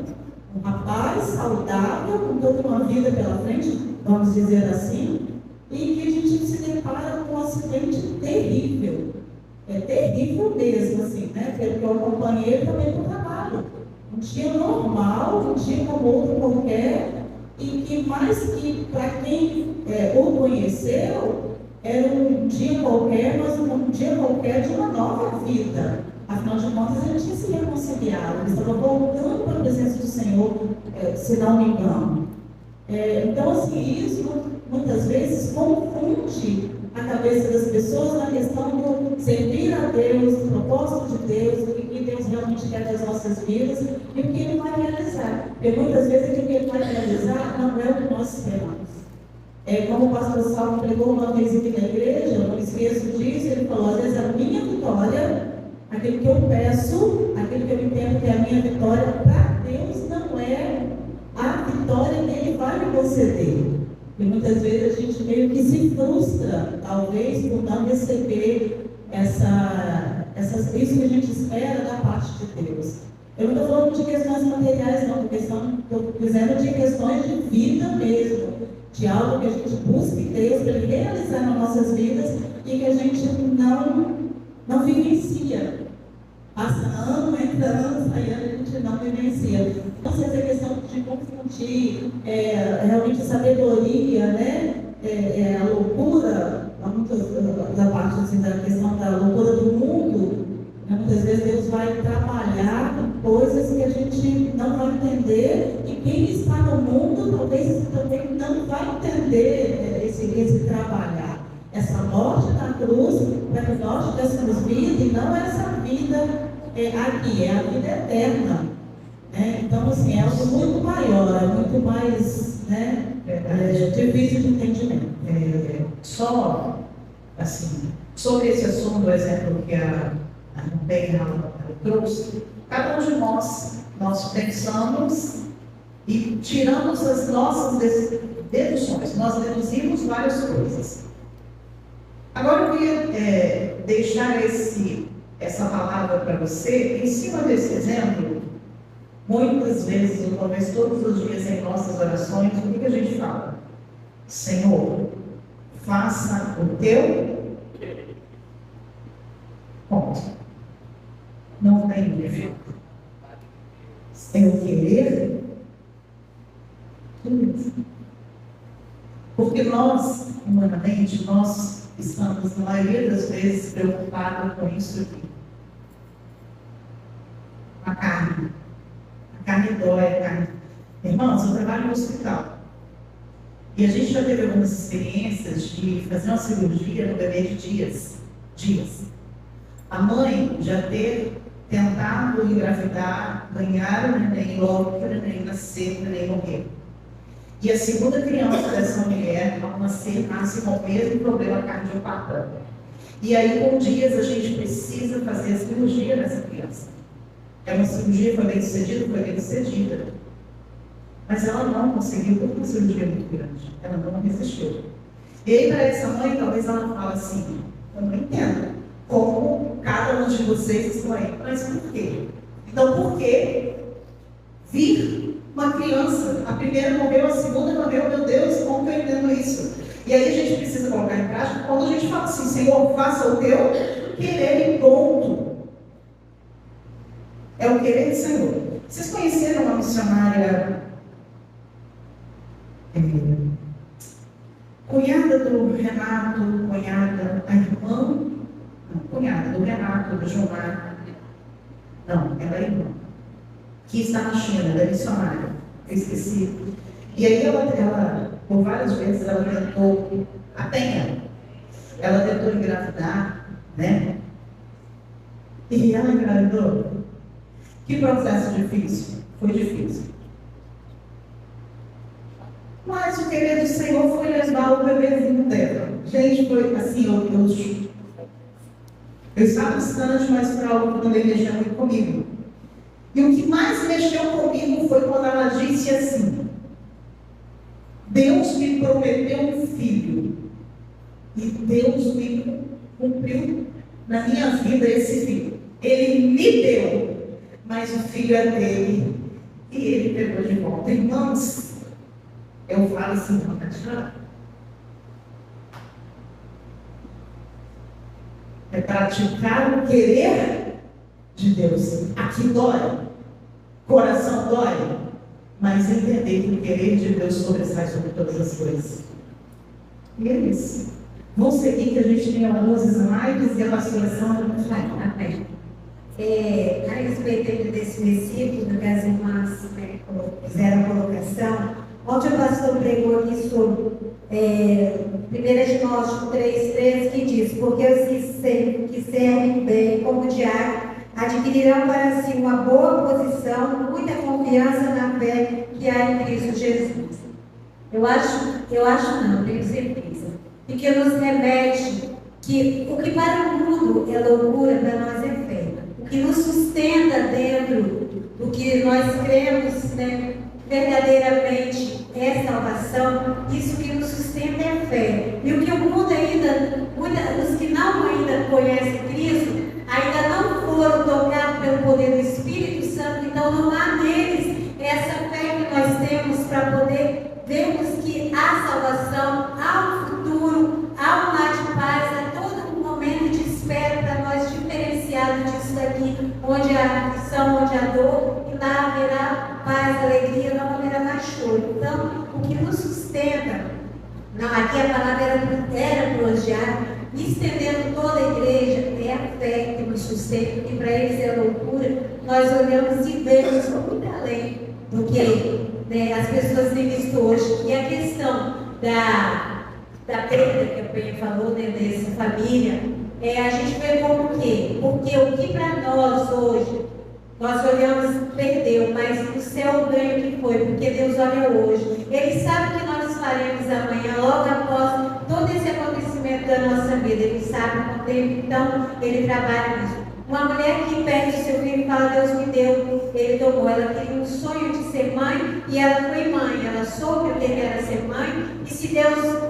Um rapaz saudável, com toda uma vida pela frente, vamos dizer assim, e que a gente se depara com um acidente terrível. É terrível mesmo, assim, né? Porque eu acompanhei ele também no trabalho. Um dia normal, um dia como outro qualquer, e que mais que para quem o conheceu, era um dia qualquer, mas um dia qualquer de uma nova vida. Afinal de contas, ele tinha se reconciliado, ele estava voltando para a presença do Senhor, se não me engano. Então, assim, isso muitas vezes confunde a cabeça das pessoas na questão do servir a Deus, do propósito de Deus, do que Deus realmente quer das nossas vidas e o que Ele vai realizar. Porque muitas vezes aquilo que Ele vai realizar não é o que nós esperamos. Como o pastor Salmo pregou uma vez aqui na igreja, eu não esqueço disso, ele falou, às vezes a minha vitória, aquilo que eu peço, aquilo que eu entendo que é a minha vitória, para Deus não é a vitória que Ele vai me conceder. E muitas vezes a gente meio que se frustra, talvez, por não receber isso que a gente espera da parte de Deus. Eu não estou falando de questões materiais, não, estou dizendo de questões de vida mesmo, de algo que a gente busque Deus para Ele realizar nas nossas vidas e que a gente não vivencia. Passa ano, entra ano, sai ano, a gente não vivencia. Então, essa questão de confundir realmente a sabedoria, né? A loucura, muitas da parte assim, da questão da loucura do mundo, né? Muitas vezes Deus vai trabalhar com coisas que a gente não vai entender, e quem está no mundo talvez também não vai entender esse trabalhar. Essa morte na cruz, para que nós tivéssemos vida, e não essa vida aqui, é a vida eterna. Né? Então, assim, é algo muito maior, é muito mais, né, difícil de entendimento. Só, assim, sobre esse assunto, o exemplo que a Bem trouxe, cada um de nós pensamos e tiramos as nossas deduções, nós deduzimos várias coisas. Agora eu queria deixar essa palavra para você, em cima desse exemplo. Muitas vezes, ou talvez todos os dias em nossas orações, o que a gente fala? Senhor, faça o teu ponto. Não tem defeito. É o querer. Tudo isso. Porque nós, humanamente, nós estamos, na maioria das vezes, preocupados com isso aqui. A carne. A carne dói, a carne. Irmãos, eu trabalho no hospital. E a gente já teve algumas experiências de fazer uma cirurgia no bebê de dias. A mãe já ter tentado engravidar, ganhar o neném, logo que o neném nascer, o neném morrer. E a segunda criança dessa mulher, ao nascer, nasce com o mesmo problema cardiopata. E aí, com dias, a gente precisa fazer a cirurgia nessa criança. É uma cirurgia, foi bem sucedida. Mas ela não conseguiu, porque uma cirurgia muito grande. Ela não resistiu. E aí, para essa mãe, talvez ela fale assim, eu não entendo como cada um de vocês estão aí. Mas por quê? Então, por que vir uma criança, a primeira morreu, a segunda morreu, meu Deus, como que eu entendo isso? E aí a gente precisa colocar em prática, quando a gente fala assim, Senhor, faça o teu querer e ponto. É o querer do Senhor. Vocês conheceram uma missionária, cunhada do Renato, a irmã, cunhada do Renato, do Gilmar, não, ela é irmã, que está na China, ela é missionária, eu esqueci. E aí ela por várias vezes, ela tentou, a Penha, ela tentou engravidar, né? E ela engravidou. Que processo difícil? Foi difícil. Mas o querer do Senhor foi levar o bebezinho dela. Gente, foi assim, eu estava distante, mas foi algo que também mexeu muito comigo. E o que mais mexeu comigo foi quando ela disse assim, Deus me prometeu um filho. E Deus me cumpriu na minha vida esse filho. Ele me deu, mas o filho é dele. E ele pegou de volta. Irmãos, eu falo assim, não está tirando. É praticar o querer de Deus. Aqui dói, coração dói, mas entender que o querer de Deus sobressai sobre todas as coisas. E é isso. Vamos seguir que a gente tem alguns slides e a pastoração do Amém. A respeito desse versículo que as irmãs fizeram a colocação, ontem o pastor pregou aqui sobre 1 Timóteo 3,13, que diz, porque os que servem bem como diácono adquirirão para si uma boa posição, muita confiança na fé que há em Cristo Jesus. Eu acho não, tenho certeza. E que nos remete que o que para o mundo é loucura, para nós é fé. O que nos sustenta dentro do que nós cremos, né, verdadeiramente é salvação, isso que nos sustenta é fé. E o que o mundo ainda, os que não ainda conhecem Cristo, ainda não foram tocados pelo poder do Espírito Santo, então não há neles essa fé que nós temos para poder vermos que há salvação, há um futuro, há um lar de paz, há todo um momento de espera para nós diferenciarmos disso daqui aqui, onde há aflição, onde há dor, e lá haverá paz, alegria, não haverá mais choro. Então, o que nos sustenta, não, aqui a palavra era elogiar, estendendo toda a igreja, é a fé que nos sustenta, que para eles é loucura. Nós olhamos e vemos muito além do que, né, as pessoas têm visto hoje. E a questão da perda que a Penha falou, né, dessa família, a gente vê como o quê? Porque o que para nós hoje, nós olhamos, perdeu, mas o céu ganha o que foi, porque Deus olha hoje. Ele sabe o que nós faremos amanhã, logo após todo esse acontecimento da nossa vida. Ele sabe o tempo, então ele trabalha nisso. Uma mulher que perde o seu filho e fala, Deus me deu, ele tomou. Ela teve um sonho de ser mãe e ela foi mãe. Ela soube o que era ser mãe, e se Deus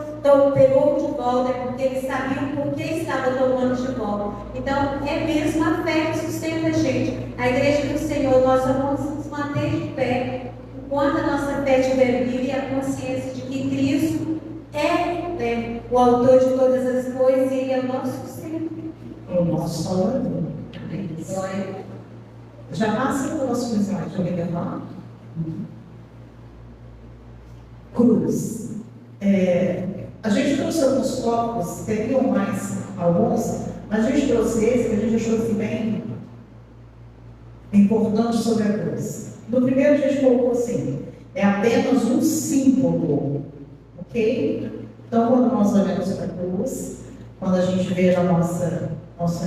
pegou de volta, é porque ele sabia o porquê estava tomando de volta. Então, é mesmo a fé que sustenta a gente. A igreja do Senhor, nós vamos nos manter de pé enquanto a nossa fé estiver viva e a consciência de que Cristo é, né, o autor de todas as coisas e Ele é o nosso sustento. É o nosso Salvador. Já passa o próximo slide, alguém quer falar? Cruz. A gente trouxe alguns tópicos, teriam mais alguns, mas a gente trouxe esse que a gente achou assim, bem importante sobre a cruz. No primeiro a gente colocou assim, é apenas um símbolo, ok? Então, quando nós olhamos para a cruz, quando a gente vê a nosso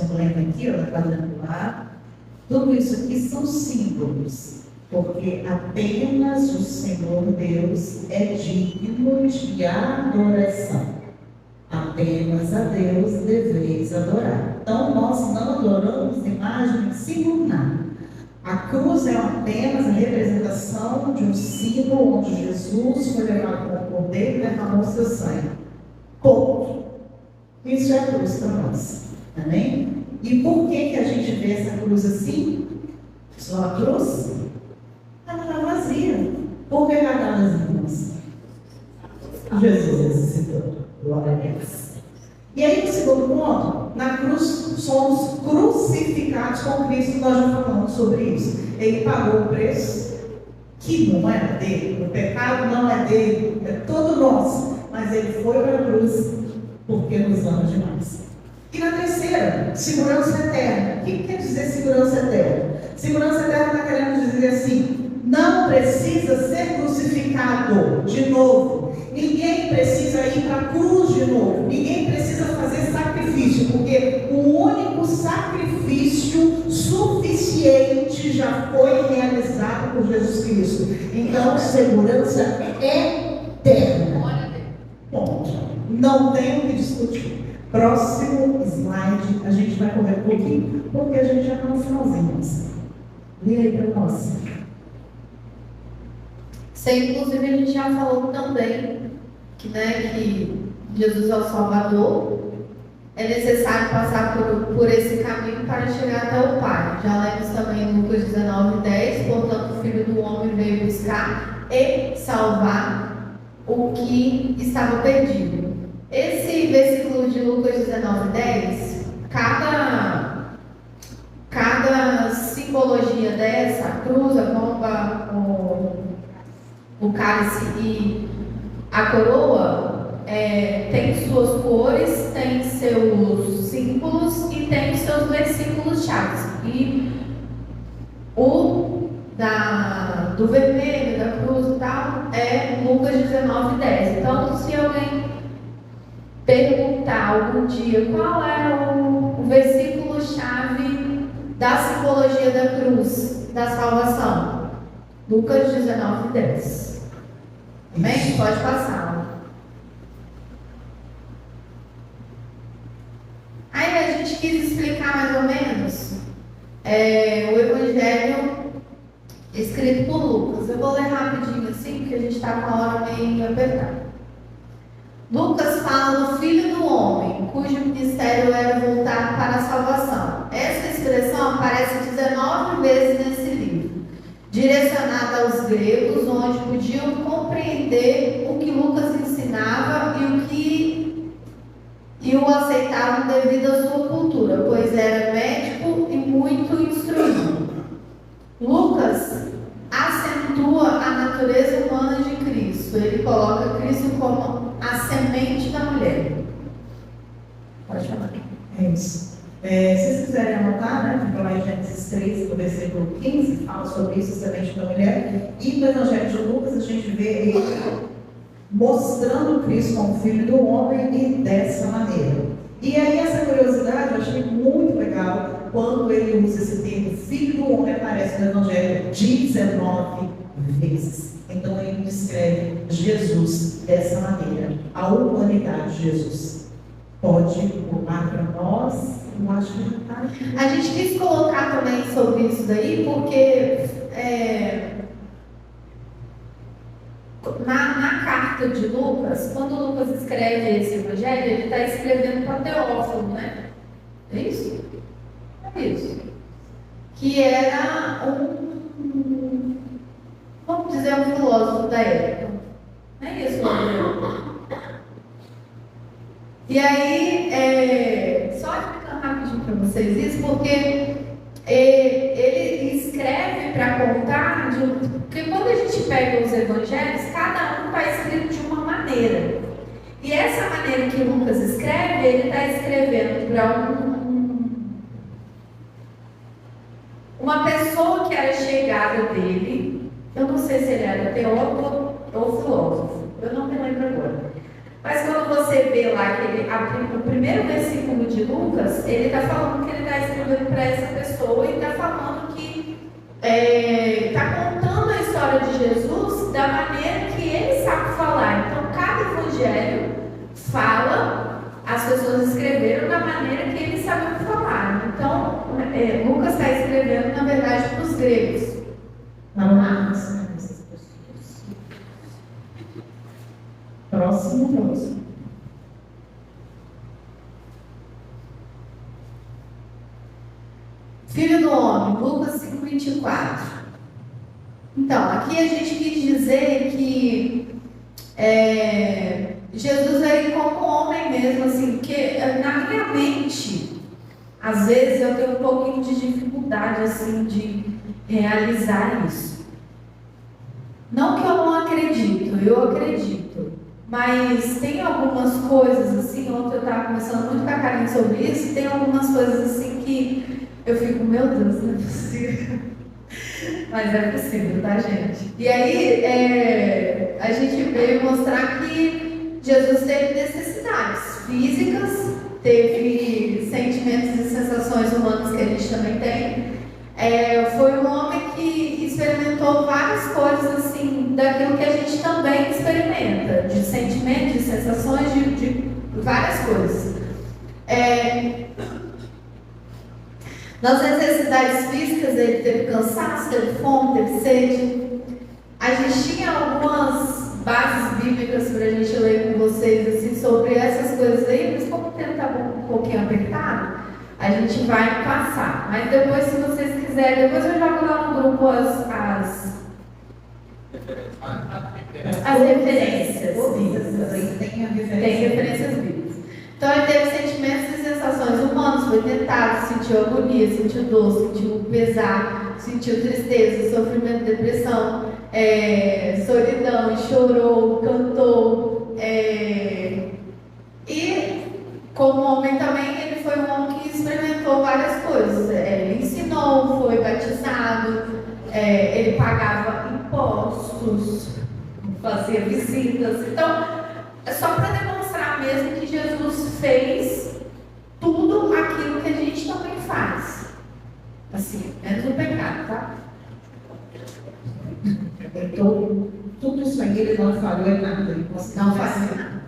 emblema aqui, ó, quadrangular, tudo isso aqui são símbolos, porque apenas o Senhor Deus é digno de adoração. Apenas a Deus deveis adorar. Então, nós não adoramos imagem nenhuma. A cruz é apenas a representação de um símbolo onde Jesus foi levado como cordeiro e derramou seu sangue. Ponto. Isso é a cruz para nós. Amém? E por que a gente vê essa cruz assim? Só a cruz? Ela está vazia. Por que ela está vazia, irmãos? Jesus ressuscitou. Glória a Deus. E aí, no segundo ponto, na cruz somos crucificados com Cristo. Nós já falamos sobre isso. Ele pagou o preço que não era dele. O pecado não é dele, é todo nosso. Mas ele foi para a cruz porque nos ama demais. E na terceira, segurança eterna. O que quer dizer segurança eterna? Segurança eterna está querendo dizer assim, não precisa ser crucificado de novo. Ninguém precisa ir para a cruz de novo. Ninguém precisa fazer sacrifício, porque o único sacrifício suficiente já foi realizado por Jesus Cristo. Então, segurança eterna. Ponto. Não tem o que discutir. Próximo slide, a gente vai correr um pouquinho, porque a gente já está no finalzinho. Lê aí para nós. Inclusive, a gente já falou também que, que Jesus é o Salvador, é necessário passar por esse caminho para chegar até o Pai. Já lemos também em Lucas 19:10, portanto, o Filho do Homem veio buscar e salvar o que estava perdido. Esse versículo de Lucas 19:10, cada simbologia dessa, a cruz, a pomba, o cálice e a coroa, tem suas cores, tem seus símbolos e tem seus versículos chaves. E do vermelho, da cruz e tal, é Lucas 19:10. Então, se alguém perguntar algum dia qual é o versículo-chave da simbologia da cruz, da salvação, Lucas 19:10. Amém? Pode passar. Aí a gente quis explicar mais ou menos o Evangelho escrito por Lucas. Eu vou ler rapidinho assim, porque a gente está com a hora meio apertada. Lucas fala do Filho do Homem, cujo ministério era voltado para a salvação. Essa expressão aparece 19 vezes nesse livro, direcionada aos gregos, onde podiam compreender o que Lucas ensinava e o aceitavam devido à sua cultura, pois era médico e muito instruído. né? Que lá em Gênesis 3, no versículo 15, fala sobre isso, semente da mulher. E no Evangelho de Lucas, a gente vê ele mostrando Cristo como filho do homem e dessa maneira. E aí essa curiosidade eu achei muito legal quando ele usa esse termo filho do homem, aparece no Evangelho 19 vezes. Então ele descreve Jesus dessa maneira, a humanidade de Jesus. Pode pular para nós, eu acho que não está. A gente quis colocar também sobre isso daí, porque na carta de Lucas, quando Lucas escreve esse evangelho, ele está escrevendo para Teófilo, né? É isso? É isso. Que era vamos dizer, um filósofo da época. Não é isso, Rodrigo? E aí, só explicando rapidinho para vocês isso, porque ele escreve para contar, porque quando a gente pega os evangelhos, cada um está escrito de uma maneira. E essa maneira que Lucas escreve, ele está escrevendo para uma pessoa que era chegada dele. Eu não sei se ele era teólogo ou filósofo, eu não me lembro agora. Mas quando você vê lá que o primeiro versículo de Lucas, ele está falando que ele está escrevendo para essa pessoa e está falando que está contando a história de Jesus da maneira que ele sabe falar. Então, cada evangelho fala, as pessoas escreveram da maneira que eles sabiam falar. Então, Lucas está escrevendo, na verdade, para os gregos. Próximo. Filho do homem, Lucas 5:24. Então, aqui a gente quis dizer que Jesus veio como homem mesmo, assim, porque na minha mente, às vezes eu tenho um pouquinho de dificuldade, assim, de realizar isso. Não que eu não acredito, eu acredito. Mas tem algumas coisas, assim, ontem eu estava conversando muito com a Karine sobre isso, tem algumas coisas, assim, que eu fico, meu Deus, não é possível. Mas é possível, tá, gente? E aí, a gente veio mostrar que Jesus teve necessidades físicas, teve sentimentos e sensações humanas que a gente também tem. Foi um homem que experimentou várias coisas, assim, daquilo que a gente também experimenta, de sentimentos, de sensações, de várias coisas. Nas necessidades físicas, ele teve cansaço, teve fome, teve sede. A gente tinha algumas bases bíblicas para a gente ler com vocês, assim, sobre essas coisas aí, mas como o tempo está um pouquinho apertado, a gente vai passar. Mas depois, se vocês quiserem, depois eu jogo lá no grupo as referências. Tem referências bíblicas. Então, ele teve sentimentos e sensações humanas, foi tentado, sentiu agonia, sentiu dor, sentiu pesar, sentiu tristeza, sofrimento, depressão, solidão, chorou, cantou. E, como homem também, ele foi um homem que experimentou várias coisas. Ele ensinou, foi batizado, ele pagava impostos, fazia visitas. Então, é só para demonstrar mesmo que Jesus fez tudo aquilo que a gente também faz. Assim, menos o pecado, tá? Então, tudo isso aí ele não falhou em nada. Ele não faz nada.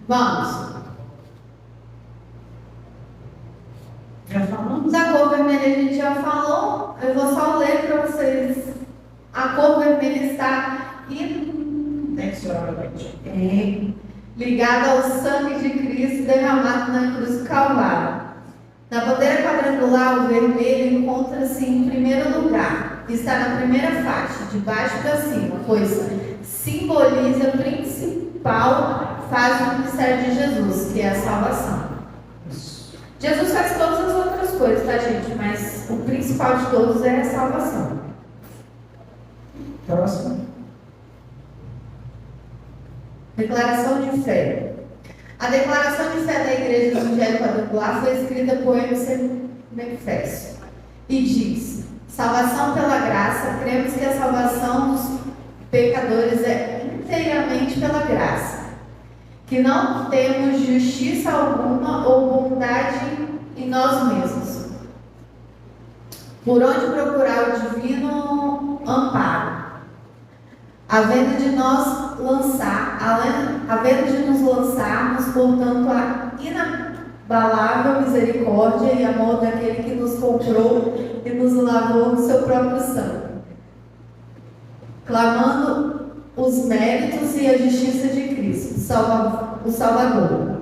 Vamos. Já falamos? Da cor vermelha a gente já falou. Eu vou só ler para vocês. A cor vermelha está ligada ao sangue de Cristo derramado na cruz do Calvário. Na bandeira quadrangular, o vermelho encontra-se em primeiro lugar. Está na primeira faixa, de baixo para cima, pois simboliza a principal fase do ministério de Jesus, que é a salvação. Jesus faz todas as outras coisas, tá, gente? Mas o principal de todos é a salvação. Próximo. Declaração de fé. A declaração de fé da Igreja Evangélica Quadrangular foi escrita por MC Macpherson. e diz: salvação pela graça, cremos que a salvação dos pecadores é inteiramente pela graça, que não temos justiça alguma ou bondade em nós mesmos, por onde procurar o divino amparo, havendo de nos lançarmos, portanto, a inabalável misericórdia e amor daquele que nos comprou e nos lavou no seu próprio sangue, clamando os méritos e a justiça de Cristo, o Salvador,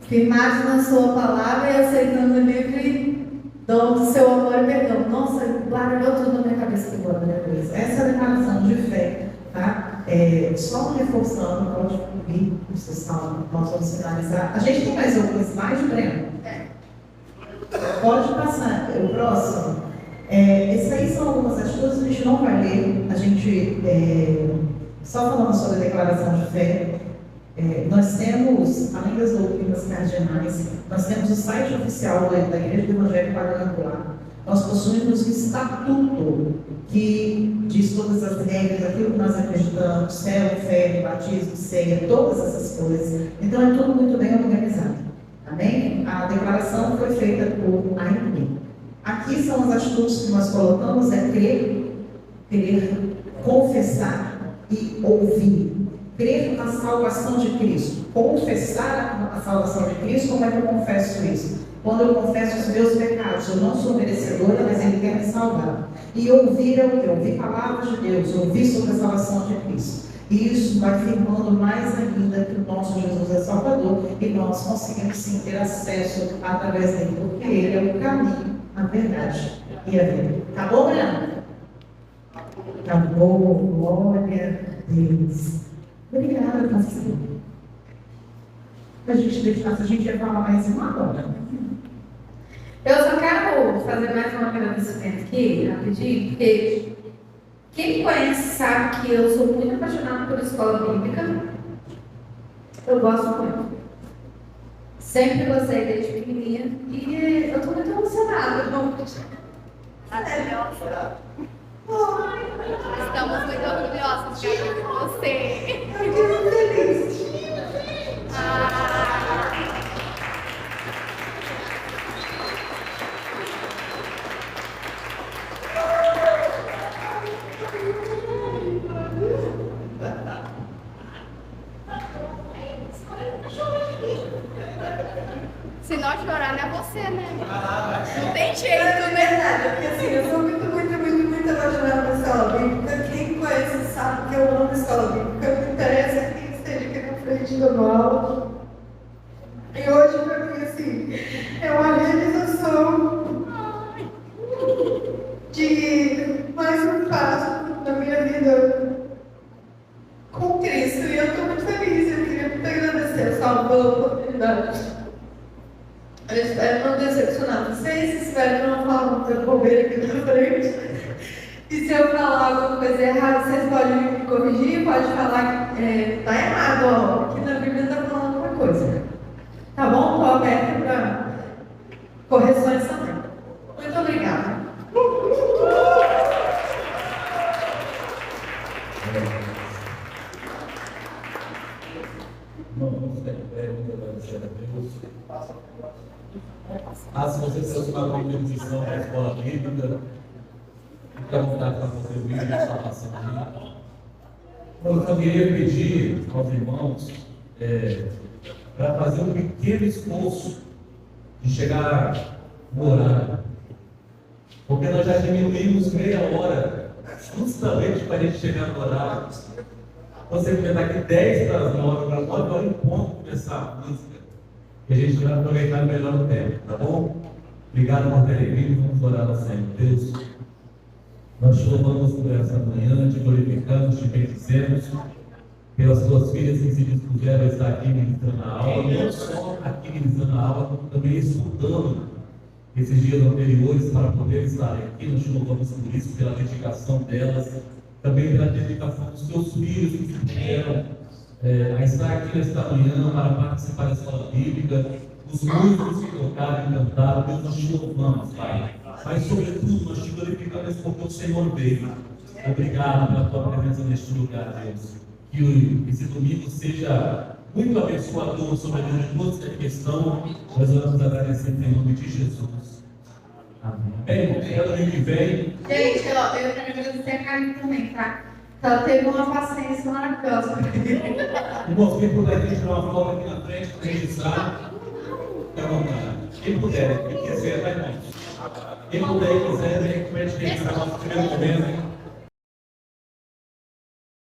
firmados na sua palavra e aceitando o livre dom do seu amor e perdão. Nossa, barulhou tudo na minha cabeça agora, né? Essa é a declaração de fé, tá? Só reforçando, pode ouvir o seu salmo, nós vamos finalizar. A gente tem mais algum slide, Breno? Pode passar, o próximo. Essas aí são algumas atitudes, a gente não vai ler, a gente, só falando sobre a declaração de fé, nós temos, além das doutrinas cardinais, nós temos o site oficial da Igreja do Evangelho Quadrangular. Nós possuímos um estatuto que diz todas as regras, aquilo que nós acreditamos, céu, fé, batismo, ceia, todas essas coisas. Então é tudo muito bem organizado. Amém? A declaração foi feita por AIP. Aqui são as atitudes que nós colocamos, crer, confessar e ouvir. Crer na salvação de Cristo, confessar a salvação de Cristo. Como é que eu confesso isso? Quando eu confesso os meus pecados, eu não sou merecedora, mas Ele quer me salvar. E ouvir é o quê? Ouvir palavras de Deus, ouvir sobre a salvação de Cristo. E isso vai firmando mais ainda que o nosso Jesus é Salvador e nós conseguimos sim ter acesso através dele, porque Ele é o caminho, a verdade e a vida. Acabou, Breno? Acabou, glória a Deus. Obrigada, pastor. A gente ia falar mais uma hora. Eu só quero fazer mais um agradecimento aqui, rapidinho, porque quem me conhece sabe que eu sou muito apaixonada por escola bíblica. Eu gosto muito. Sempre gostei desde pequenininha e eu estou muito emocionada. Maravilhosa. Estamos muito orgulhosos de você. Eu estou muito feliz. Se não chorar, não é você, né? Não tem jeito, né? Porque assim, eu sou muito apaixonada por escola bíblica. Quem conhece sabe que eu amo escola bíblica. Não interessa quem esteja aqui na frente do aula. E hoje, pra mim, assim, é uma realização de mais um passo na minha vida com Cristo. E eu estou muito feliz. Eu queria muito agradecer ao Salmo pela oportunidade. Eu espero não decepcionar vocês, espero não falar muita bobeira aqui na frente. E se eu falar alguma coisa errada, vocês podem me corrigir, pode falar que tá errado, ó, aqui na Bíblia está falando uma coisa. Tá bom? Estou aberta para correções também. Muito obrigada. Vamos agradecer a Deus. Se você fosse uma competição da escola bíblica, fique à vontade para fazer o vídeo de salvação aqui. Eu só queria pedir aos irmãos para fazer um pequeno esforço de chegar no horário. Porque nós já diminuímos meia hora justamente para a gente chegar no horário. Você vai daqui 10 para as 9, para 9 horas em ponto começar a música. E a gente vai aproveitar melhor o tempo, tá bom? Obrigado por terem vindo, vamos orar ao Senhor. Deus, nós te louvamos por essa manhã, te glorificamos, te bendizemos pelas tuas filhas que se dispuseram a estar aqui ministrando a aula, não só aqui ministrando a aula, como também escutando esses dias anteriores para poder estar aqui. Nós te louvamos por isso, pela dedicação delas, também pela dedicação dos teus filhos que se puseram a estar aqui nesta manhã para participar da escola bíblica, os músicos que tocaram e cantaram. Deus, nós te louvamos, Pai. Mas, sobretudo, nós te glorificamos porque o Senhor veio. Obrigado pela tua presença neste lugar, Deus. Que esse domingo seja muito abençoador sobre a vida de todos que aqui estão. Nós vamos agradecer em nome de Jesus. Amém. Bem, ela que vem. Gente, ó, eu quero agradecer a Carmen também, tá? Ela teve uma paciência maravilhosa. Irmãos, quem puder tirar uma foto aqui na frente para registrar, fique à vontade. Quem puder, quem quiser, vai mais. Quem puder e quiser, vem com a gente registrar nosso primeiro momento.